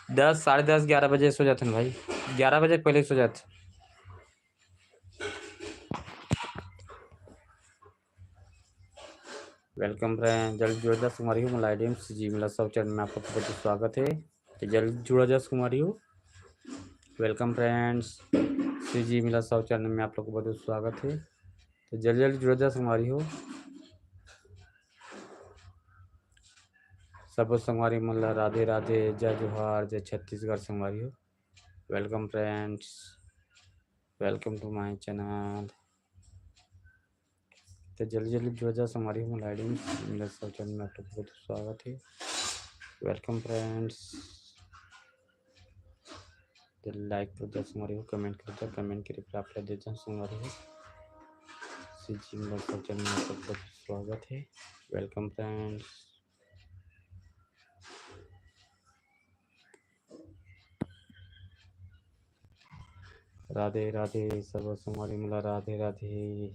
10 साढ़े 10-11 बजे सो जाते हैं भाई, 11 बजे पहले सो जाते। वेलकम फ्रेंड, जल्द जुड़ा जा कुमारी हूँ मलाई डीम जी मिला सब चैनल में आपका बहुत स्वागत है। तो जल्द जुड़ा जा कुमारी हूँ, वेलकम फ्रेंड्स, सी जी मिला सब चैनल में आप लोग को बहुत स्वागत है। तो जल्दी जल्दी जुड़ा जा कुमारी हो, सब संगवारी मल्ला राधे राधे, जय जोहार, जय छत्तीसगढ़ संगवारी हो। Welcome friends, welcome to my channel. तो जल्दी जल्दी जुड़ा जा हमारी हूँ लाइडिंग मेरा सब चैनल में आप लोग बहुत स्वागत है। वेलकम फ्रेंड्स, लाइक कर दो हमारी हो, कमेंट कर दो, कमेंट के रिप्लाई आप दे दो हमारी हो। सी जी मेरा सब चैनल में आप लोग बहुत स्वागत है। वेलकम फ्रेंड्स, राधे राधे, सब हमारी मिला राधे राधे,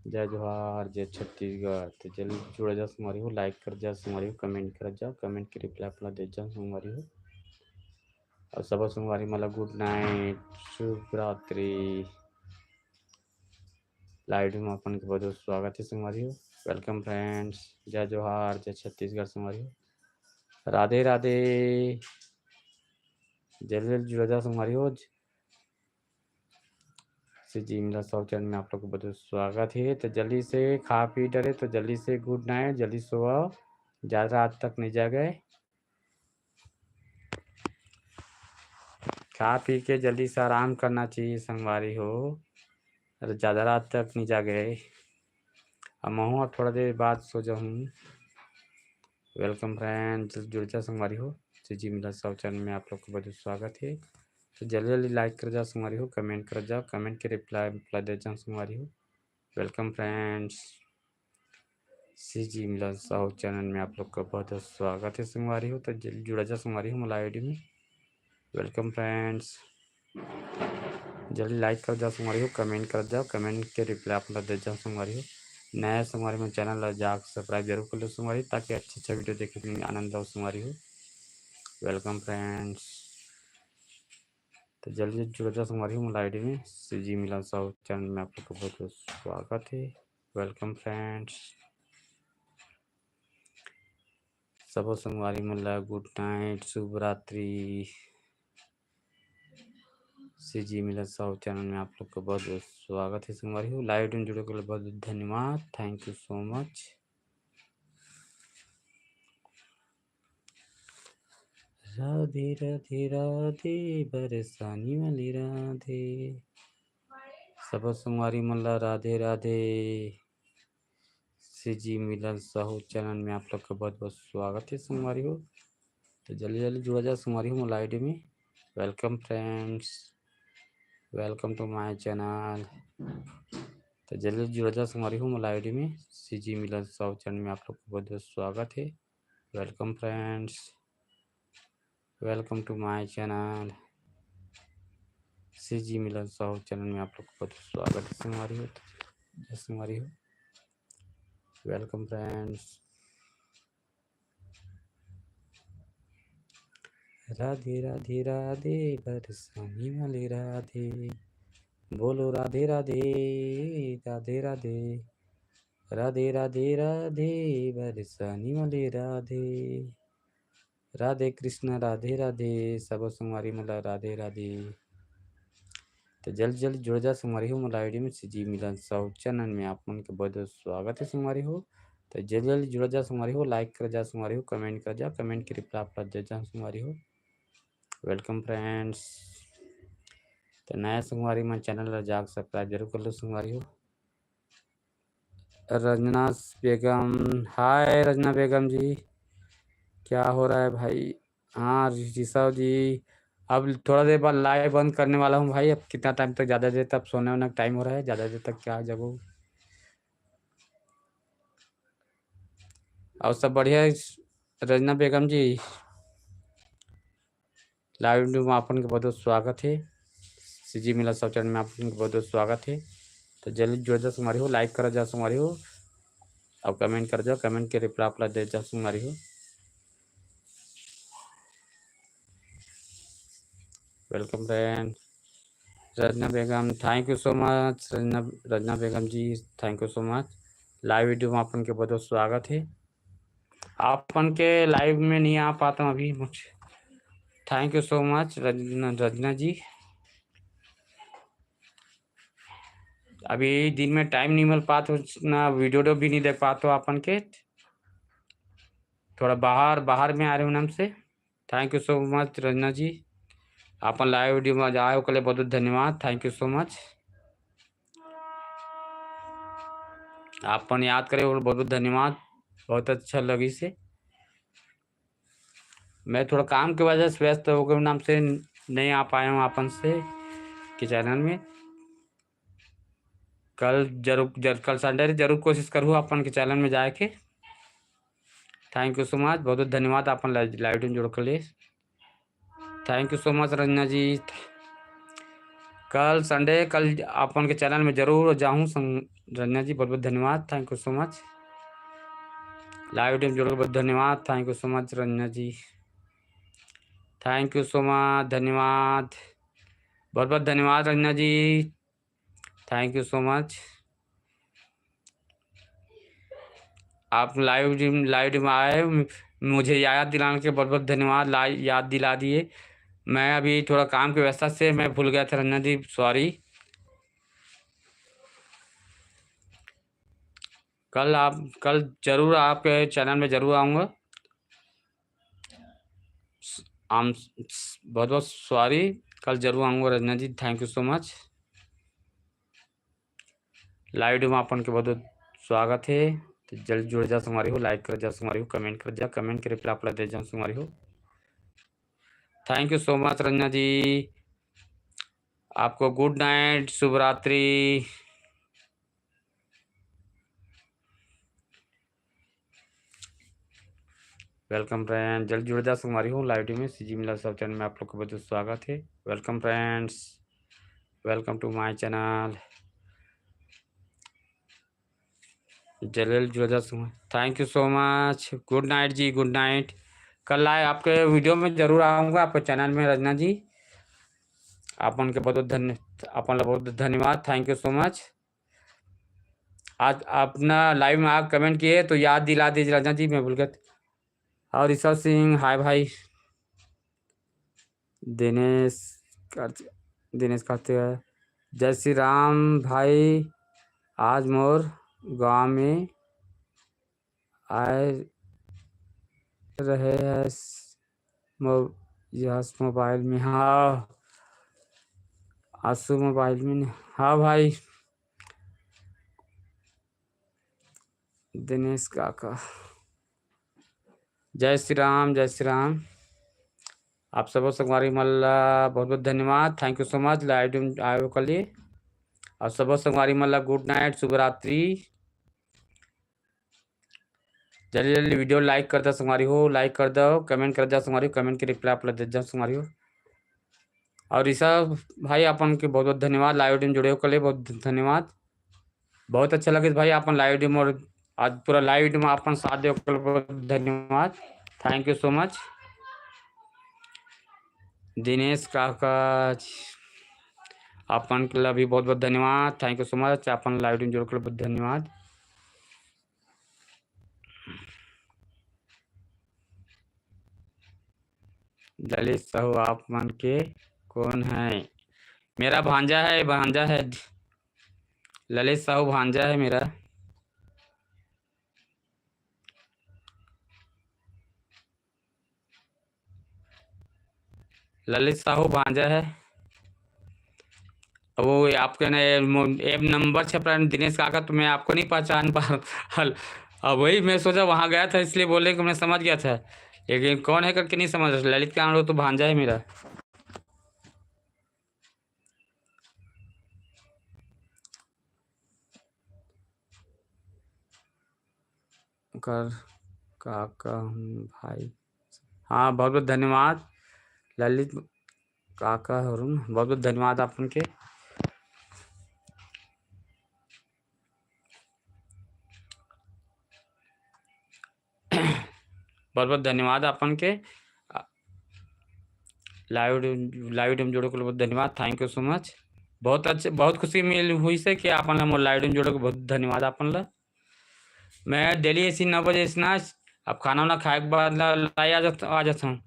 जय जोहार, जय छत्तीसगढ़। तो जल्दी जुड़ा जा हमारी हो, लाइक कर जा हमारी हो, कमेंट कर जा, कमेंट के रिप्लाई अपना दे जा हमारी हो। और सब संगवारी मतलब गुड नाइट, शुभ रात्रि, लाइव में अपन के बहुत स्वागत है संगवारी हो। Welcome friends. जय जोहार, जय छत्तीसगढ़ संगवारी हो। राधे राधे। जल्दी जल्दी जुड़ जाओ संगवारी हो। जी मेरा सौ चैनल में आप लोग को बहुत स्वागत है। तो जल्दी से खा पी डरे तो जल्दी से गुड नाइट, जल्दी सो आओ, ज़्यादा रात तक नहीं जागे। खा पी के जल्दी से आराम करना चाहिए संगवारी हो, अरे ज़्यादा रात तक नहीं जागे। अब मैं अब थोड़ा देर बाद सो जाऊँ। वेलकम फ्रेंड, जुड़ जा संगवारी हो। जी मेरा सौ चैनल में आप लोग को बहुत स्वागत है। तो जल्दी जल्दी लाइक कर जाओ संगवारी हो, कमेंट कर जाओ, कमेंट के रिप्लाई दे जाओ संगवारी हो। Welcome friends. जी मिलन साहू चैनल में आप लोग का बहुत स्वागत है संगवारी हो। तो जल्दी जुड़ा जा संगवारी हो मोला आईडी में। Welcome friends. जल्दी लाइक कर जाओ संगवारी हो, कमेंट कर जाओ, कमेंट के रिप्लाई आप लोग दे जाओ संगवारी हो। नया संगवारी में चैनल जाकर सब्सक्राइब जरूर कर लो संगवारी, ताकि अच्छा वीडियो देखने में आनंद आओ संगवारी हो। Welcome friends. तो जल्दी जुड़ जाओ संगवारी हो मोला आईडी में। जी मिलन साहू चैनल में आप लोग का बहुत स्वागत है। Welcome friends. सब संगवारी मला गुड नाइट, शुभ रात्रि। जी मिलन साहू चैनल में आप लोग का बहुत बहुत स्वागत है संगवारी हो। लाइव में जुड़े के लिए बहुत बहुत धन्यवाद, thank you so much. Radhe Radhe Radhe बरसानी वाली राधे। सब संगवारी मला राधे राधे। जी मिलन साहू चैनल में आप लोग का बहुत बहुत स्वागत है संगवारी हो। तो जल्दी जल्दी जुड़ा जाए संगवारी हो मोला आईडी में। Welcome friends, welcome to my channel. तो जल्दी जुड़ा जाओ संगवारी हो मोला आईडी में। जी मिलन साहू चैनल में आप लोग को बहुत बहुत स्वागत है। Welcome friends, welcome to my channel. जी मिलन साहू चैनल में आप लोग को बहुत स्वागत है संगवारी हो। संगवारी हो, वेलकम फ्रेंड्स। राधे राधे राधे बरसानी वाली राधे। बोलो राधे राधे राधे राधे। राधे राधे राधे बरसानी वाली राधे। राधे कृष्ण राधे राधे। सब संगवारी मला राधे राधे। तो जल्दी जल्दी जुड़ जा संगवारी हो मोला आईडी में। जी मिलन साहू चैनल में आप मन के बहुत स्वागत है संगवारी हो। तो जल्दी जल्दी जुड़ जा संगवारी हो, लाइक कर जा संगवारी हो, कमेंट कर जा, कमेंट के रिप्लाई आप दे जा संगवारी हो। Welcome friends. तो नया संगवारी में चैनल जाकर सब्सक्राइब जरूर कर लो संगवारी हो। रजना बेगम, हाय रजना बेगम जी, क्या हो रहा है भाई? हाँ ऋषभ जी, अब थोड़ा देर बाद लाइव बंद करने वाला हूँ भाई। अब कितना टाइम तक, ज़्यादा देर तक सोने वोने का टाइम हो रहा है, ज़्यादा देर तक क्या जगो। और सब बढ़िया है रजना बेगम जी। लाइव वीडियो में आपन के बहुत बहुत स्वागत है। जी मिला सब चैनल में आपन के बहुत बहुत स्वागत है। तो जल्दी जुड़ जा तुम्हारी हो, लाइक करा जा तुम्हारी हो, और कमेंट कर जाओ, कमेंट के रिप्लाई अपना दे जा तुम्हारी हो। Welcome friend. Rajna Begum, thank you so much. Rajna Begum ji, thank you so much. Live video में अपन के बहुत बहुत स्वागत है। अपन के लाइव में नहीं आ पाता हूँ अभी मुझे। Thank you so much Rajna जी। अभी दिन में टाइम नहीं मिल पाता, ना वीडियो भी नहीं देख पाता हूँ अपन के। थोड़ा बाहर में आ रहे हूँ नाम से। Thank you so much Rajna ji, अपन लाइव वीडियो में आए के लिए बहुत बहुत धन्यवाद, थैंक यू सो मच। अपन याद करे और बहुत बहुत धन्यवाद, बहुत अच्छा लगी से। मैं थोड़ा काम की वजह से व्यस्त हो गए नाम से, नहीं आ पाया हूँ अपन से के चैनल में। कल संडे जरूर कोशिश करूँ अपन के चैनल में जाए के। थैंक यू सो मच, बहुत बहुत धन्यवाद अपन लाइव में जुड़ कर लिए। Thank you so much Ranjana ji. कल संडे, कल अपन के चैनल में जरूर जाऊँ रंजना जी, बहुत बहुत धन्यवाद, thank you so much. Live में जुड़ कर बहुत धन्यवाद, thank you so much Ranjana ji, thank you so much, धन्यवाद, बहुत बहुत धन्यवाद Ranjana ji, thank you so much. आप लाइव में आए, मुझे याद दिलाने के बहुत बहुत धन्यवाद, याद दिला दिए। मैं अभी थोड़ा काम की व्यवस्था से मैं भूल गया था रंजना जी, सॉरी। कल जरूर आपके चैनल में जरूर आऊँगा। आम बहुत बहुत सॉरी, कल जरूर आऊँगा Ranjana ji, thank you so much. Live में अपन के बहुत बहुत स्वागत है। तो जल्द जुड़ जा तुम्हारी हो, लाइक कर जा तुम्हारी हो, कमेंट कर जा, कमेंट के रिप्लाई अपना दे जा तुम्हारी हो। Thank you so much Ranjana ji, आपको गुड नाइट, शुभ रात्रि। वेलकम फ्रेंड, जल्द जुड़ जा तुम्हारी हो लाइव में। सीजी मिला सब चैनल में आप लोग का बहुत स्वागत है। Welcome friends, welcome to my channel. जल्द जुड़ जा, thank you so much, good night जी, गुड नाइट। कल आए आपके वीडियो में जरूर आऊँगा आपके चैनल में रंजना जी। अपन के बहुत बहुत धन्यवाद, थैंक यू सो मच। आज अपना लाइव में आप कमेंट किए तो याद दिला दीजिए रंजना जी, मैं भूल गया। और ऋषभ सिंह, हाय भाई। दिनेश कहते हैं जय श्री राम भाई, आज मोर गांव में आए रहे हैं यस मोबाइल में। हाँ आंसू मोबाइल में, हाँ भाई दिनेश काका, जय श्री राम, जय श्री राम। आप सब संगवारी मल्ला बहुत बहुत धन्यवाद, thank you so much live आयो के लिए। और सब संगवारी मल्ला गुड नाइट, शुभ रात्रि। जल्दी जल्दी वीडियो लाइक कर दो संगवारी हो, लाइक कर दो, कमेंट कर जा संगवारी हो, कमेंट के रिप्लाई आप दे जाओ संगवारी हो। और ऋषभ भाई अपन के बहुत बहुत धन्यवाद, लाइव टीम जुड़े हो के लिए बहुत धन्यवाद। बहुत अच्छा लगे भाई अपन लाइव टीम, और आज पूरा लाइव टीम अपन साथ दे बहुत धन्यवाद, thank you so much. Dinesh काका अपन के लिए भी बहुत बहुत धन्यवाद, thank you so much. Upon live team जुड़े के लिए बहुत धन्यवाद। ललित साहू आप मन के कौन है? मेरा भांजा है ललित साहू, भांजा है मेरा। ललित साहू भांजा है वो। आपके ना एप नंबर छप रहा है दिनेश काका, तो मैं आपको नहीं पहचान पा हल। अब वही मैं सोचा वहाँ गया था इसलिए बोले कि मैं समझ गया था, लेकिन कौन है करके नहीं समझ। ललित का तो भांजा है मेरा। कर काका हूँ भाई, हाँ बहुत बहुत धन्यवाद ललित काका, बहुत बहुत धन्यवाद अपन के। बहुत बहुत धन्यवाद अपन के लाइव जुड़े को बहुत धन्यवाद, थैंक यू सो मच। बहुत अच्छे, बहुत खुशी मिल हुई से कि अपन ला लाइव जुड़े को बहुत धन्यवाद अपन ला। मैं डेली ऐसी 9 बजे ना, अब खाना वाना खाए के बाद लाई आ जाता हूँ,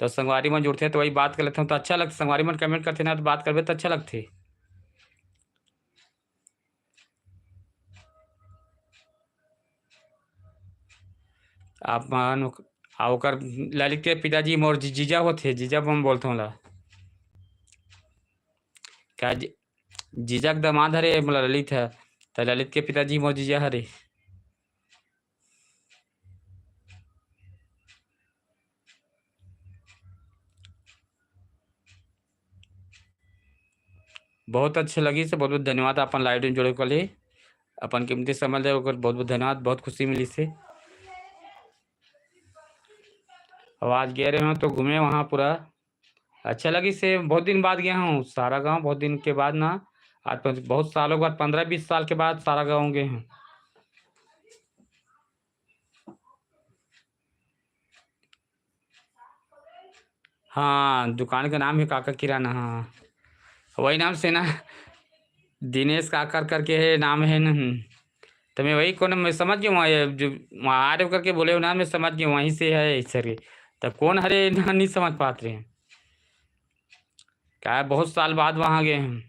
तो संगवारी में जुड़ते हैं तो वही बात कर लेता हूँ, तो अच्छा लगता। संगवारी में कमेंट करते ना तो बात करवे तो अच्छा लगते। आप मान ओकर ललित के पिताजी मोर जीजा होते, जीजा हम बोलते ला क्या जीजा के दामाद हरे मोला ललित है, तो ललित के पिताजी मोर जीजा हरे। बहुत अच्छे लगी से, बहुत बहुत धन्यवाद अपन लाइव में जुड़े के लिए, अपन कीमती समय दे बहुत बहुत धन्यवाद, बहुत खुशी मिली से। अब आज गए रहे हो तो घूमे वहाँ पूरा अच्छा लगी से। बहुत दिन बाद गया हूँ सारा गांव, बहुत दिन के बाद ना, आज बहुत सालों के बाद, 15-20 साल के बाद सारा गांव गए हैं। हाँ दुकान का नाम है काका किराना, हाँ वही नाम से ना, दिनेश काकर करके है नाम है ना। तो मैं वही कौन मैं समझ गया वहाँ जो वहाँ आ रहे करके बोले हो ना, मैं समझ गया वहीं से है सर। तब कौन हरे ना नहीं समझ पाते हैं, क्या है बहुत साल बाद वहाँ गए हैं।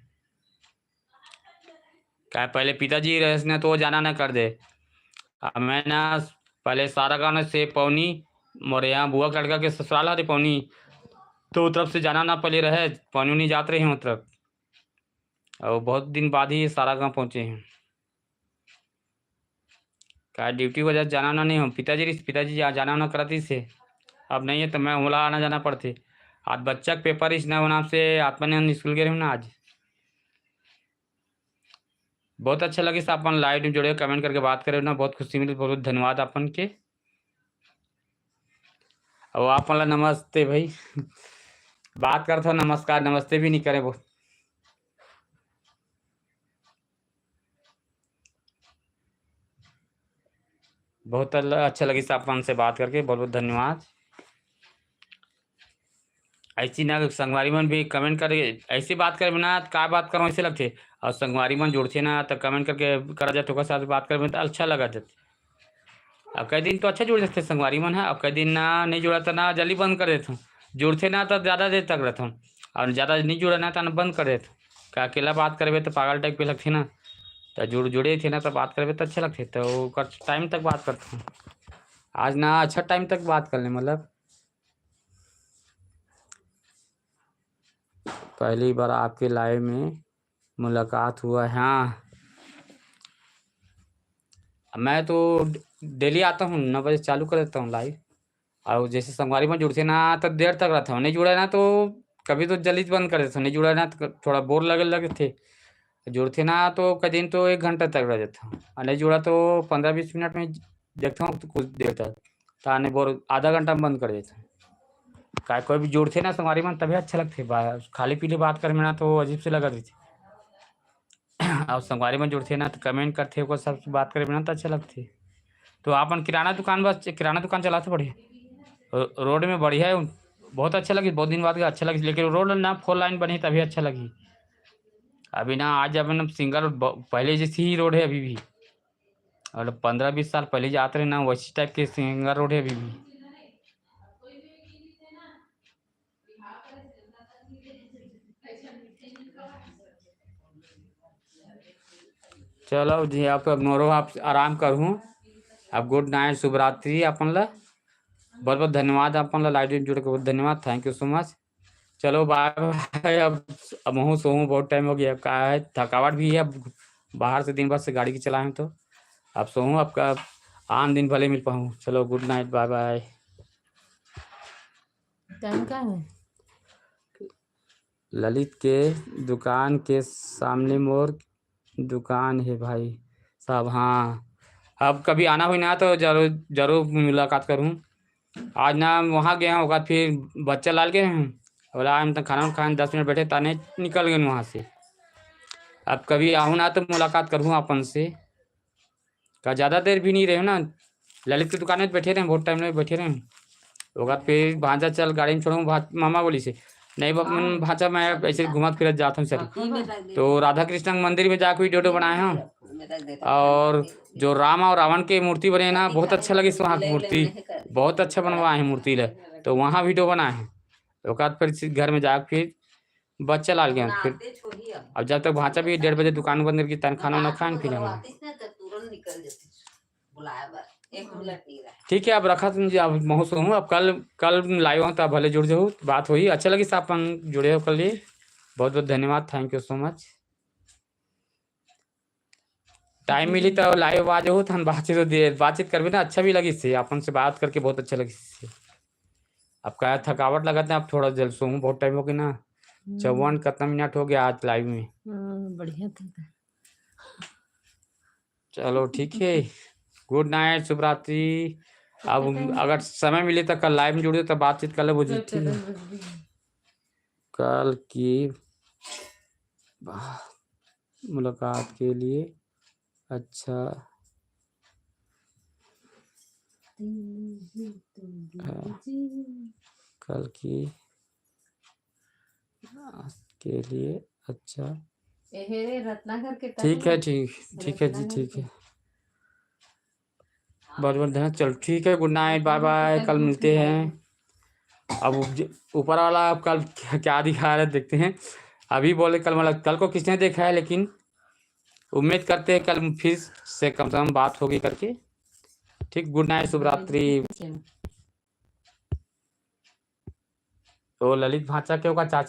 क्या है पहले पिताजी रहने तो वो जाना ना कर दे। अब मैं ना पहले सारा गाना से पौनी मोरे यहाँ बुआ का लड़का के ससुराल हरे पौनी, तो उस तरफ से जाना ना पहले रहे पौनी नहीं जाते रहे उस तरफ। और बहुत दिन बाद ही सारा गाँव पहुँचे हैं। क्या ड्यूटी वजह से जाना ना नहीं हो, पिताजी जाना ना कराती से। अब नहीं है तो मैं ओला आना जाना पड़ते। आज बच्चा के पेपर इस ना नाम से आत्मानंद स्कूल गए हूँ ना आज। बहुत अच्छा लगे साहब अपन लाइव में जुड़े कमेंट करके बात करे ना, बहुत खुशी मिली, बहुत बहुत धन्यवाद अपन के। और आप मतलब नमस्ते भाई बात करते हो नमस्कार नमस्ते भी नहीं करे वो। बहुत अच्छा लगी साहब अपन से बात करके, बहुत बहुत धन्यवाद। ऐसी ना संगवारी मन भी कमेंट करे, ऐसी बात करे बिना का बात करो ऐसे लगते। और संगवारी मन जुड़ते ना तो कमेंट करके करा जाए तो साथ बात करे तो अच्छा लगा जाते। अब कई दिन तो अच्छा जुड़ जाते संगवारी मन है, अब कई दिन ना नहीं जुड़ा तो ना जल्दी बंद कर देता हूँ। जुड़ते ना तो ज़्यादा देर तक रहता हूँ, और ज़्यादा नहीं जुड़ा ना तो ना बंद कर देता हूँ। का अकेला बात करबे तो पागल टाइप के लगते ना, तो जुड़े थे ना तो बात करबे तो अच्छे लगते, तो टाइम तक बात करता हूँ। आज ना अच्छा टाइम तक बात कर ले, मतलब पहली बार आपके लाइव में मुलाकात हुआ है। हाँ मैं तो डेली आता हूँ, 9 बजे चालू कर देता हूँ लाइव। और जैसे संगवारी में जुड़ते ना तो देर तक रहता हूँ, नहीं जुड़ा ना तो कभी तो जल्दी बंद कर देता हूँ, नहीं जुड़ा ना तो थोड़ा बोर लगे थे। जुड़ते ना तो कई दिन तो 1 घंटा तक रह जाता हूँ, और नहीं जुड़ा तो 15-20 मिनट में देखता हूँ तो कुछ देर तक, ताने बोर आधा घंटा में बंद कर देता हूँ। काय कोई भी जुड़ते ना संगवारी में तभी अच्छा लगते, खाली पीली बात कर में ना तो अजीब से लगा देती। और संगवारी में जुड़ते ना तो कमेंट करते को सब बात करे बिना तो अच्छा लगते। तो आपन किराना दुकान बस किराना दुकान चलाते बढ़िया, रोड में बढ़िया है, बहुत अच्छा लगी, बहुत दिन बाद के अच्छा लगी, लेकिन रोड ना 4 लाइन बनी तभी अच्छा लगी। अभी ना आज अपन सिंगल पहले जैसी ही रोड है अभी भी, और 15-20 साल पहले जाते रहे ना वैसी टाइप के सिंगल रोड है अभी भी। चलो जी आप नोरो आप आराम करूँ, अब गुड नाइट शुभ रात्रि अपन ला, बहुत बहुत धन्यवाद अपन ला लाइव जुड़े के बहुत धन्यवाद, थैंक यू सो मच। चलो बाय बाय। अब महूँ सोहूँ बहुत टाइम हो गया, का है थकावट भी है, अब बाहर से दिन भर से गाड़ी की चलाए हैं तो अब सोहूँ, आपका आम दिन भले मिल पाऊँ। चलो good night bye bye. Time का है ललित के दुकान के सामने मोर दुकान है भाई साहब। हाँ अब कभी आना हुई ना तो जरूर जरूर मुलाकात करूँ। आज ना वहाँ गए हैं होगा, फिर बच्चा लाल गए हैं, बोला हम तो खाना खाने 10 मिनट बैठे ताने निकल गए वहाँ से। अब कभी आऊँ ना तो मुलाकात करूँ अपन से, का ज़्यादा देर भी नहीं रहे ना, ललित की दुकान में बैठे रहे बहुत टाइम में बैठे रहे होगा। फिर भांजा चल गाड़ी में छोड़ूँ, मामा बोली से नहीं भांजा मैं ऐसे घुमा फिर जाता हूँ सर। तो राधा कृष्ण मंदिर में जाकर वीडियो बनाए हैं, और जो राम और रावण के मूर्ति बने ना बहुत अच्छा लगी, वहाँ की मूर्ति बहुत अच्छा बनवाए हैं मूर्ति ले, तो वहाँ वीडियो बनाए हैं। ओकात फिर घर में जाकर फिर बच्चा लाल गया फिर, अब जब तक भांचा भी 1:30 बजे दुकान बंद करके तन खाना ना खाएं फिर हम। ठीक है अब रखा तुम जी, अब महोत्सव हूँ, अब कल कल लाइव हूँ तो भले जुड़ जाओ, बात हुई अच्छा लगी साहब अपन जुड़े हो कल ही, बहुत बहुत धन्यवाद, thank you so much. Time मिली तो लाइव आ जाओ तो हम बातचीत करबे ना, अच्छा भी लगी इससे अपन से बात करके बहुत अच्छा लगी इससे। अब क्या थकावट लगाते हैं, अब थोड़ा जल्द सोऊं, बहुत टाइम हो गया ना, 54 कितना मिनट हो गया आज लाइव में। बढ़िया था। चलो ठीक है, गुड नाइट शुभ रात्रि। अब अगर समय मिले तो कल लाइव में जुड़े तो बातचीत कर ले वो ठीक है। कल की मुलाकात के लिए अच्छा कल की के लिए अच्छा रत्नाकर के ठीक है, ठीक ठीक है जी, ठीक है। बहुत बहुत धन्यवाद। चलो ठीक है, गुड नाइट, बाय बाय, कल मिलते हैं। अब ऊपर वाला अब कल क्या दिखा रहा है देखते हैं। अभी बोले कल, मतलब कल को किसने देखा है, लेकिन उम्मीद करते हैं कल फिर से कम बात होगी करके। ठीक, गुड नाइट, शुभ रात्रि। तो ललित भाचा क्यों का चाचा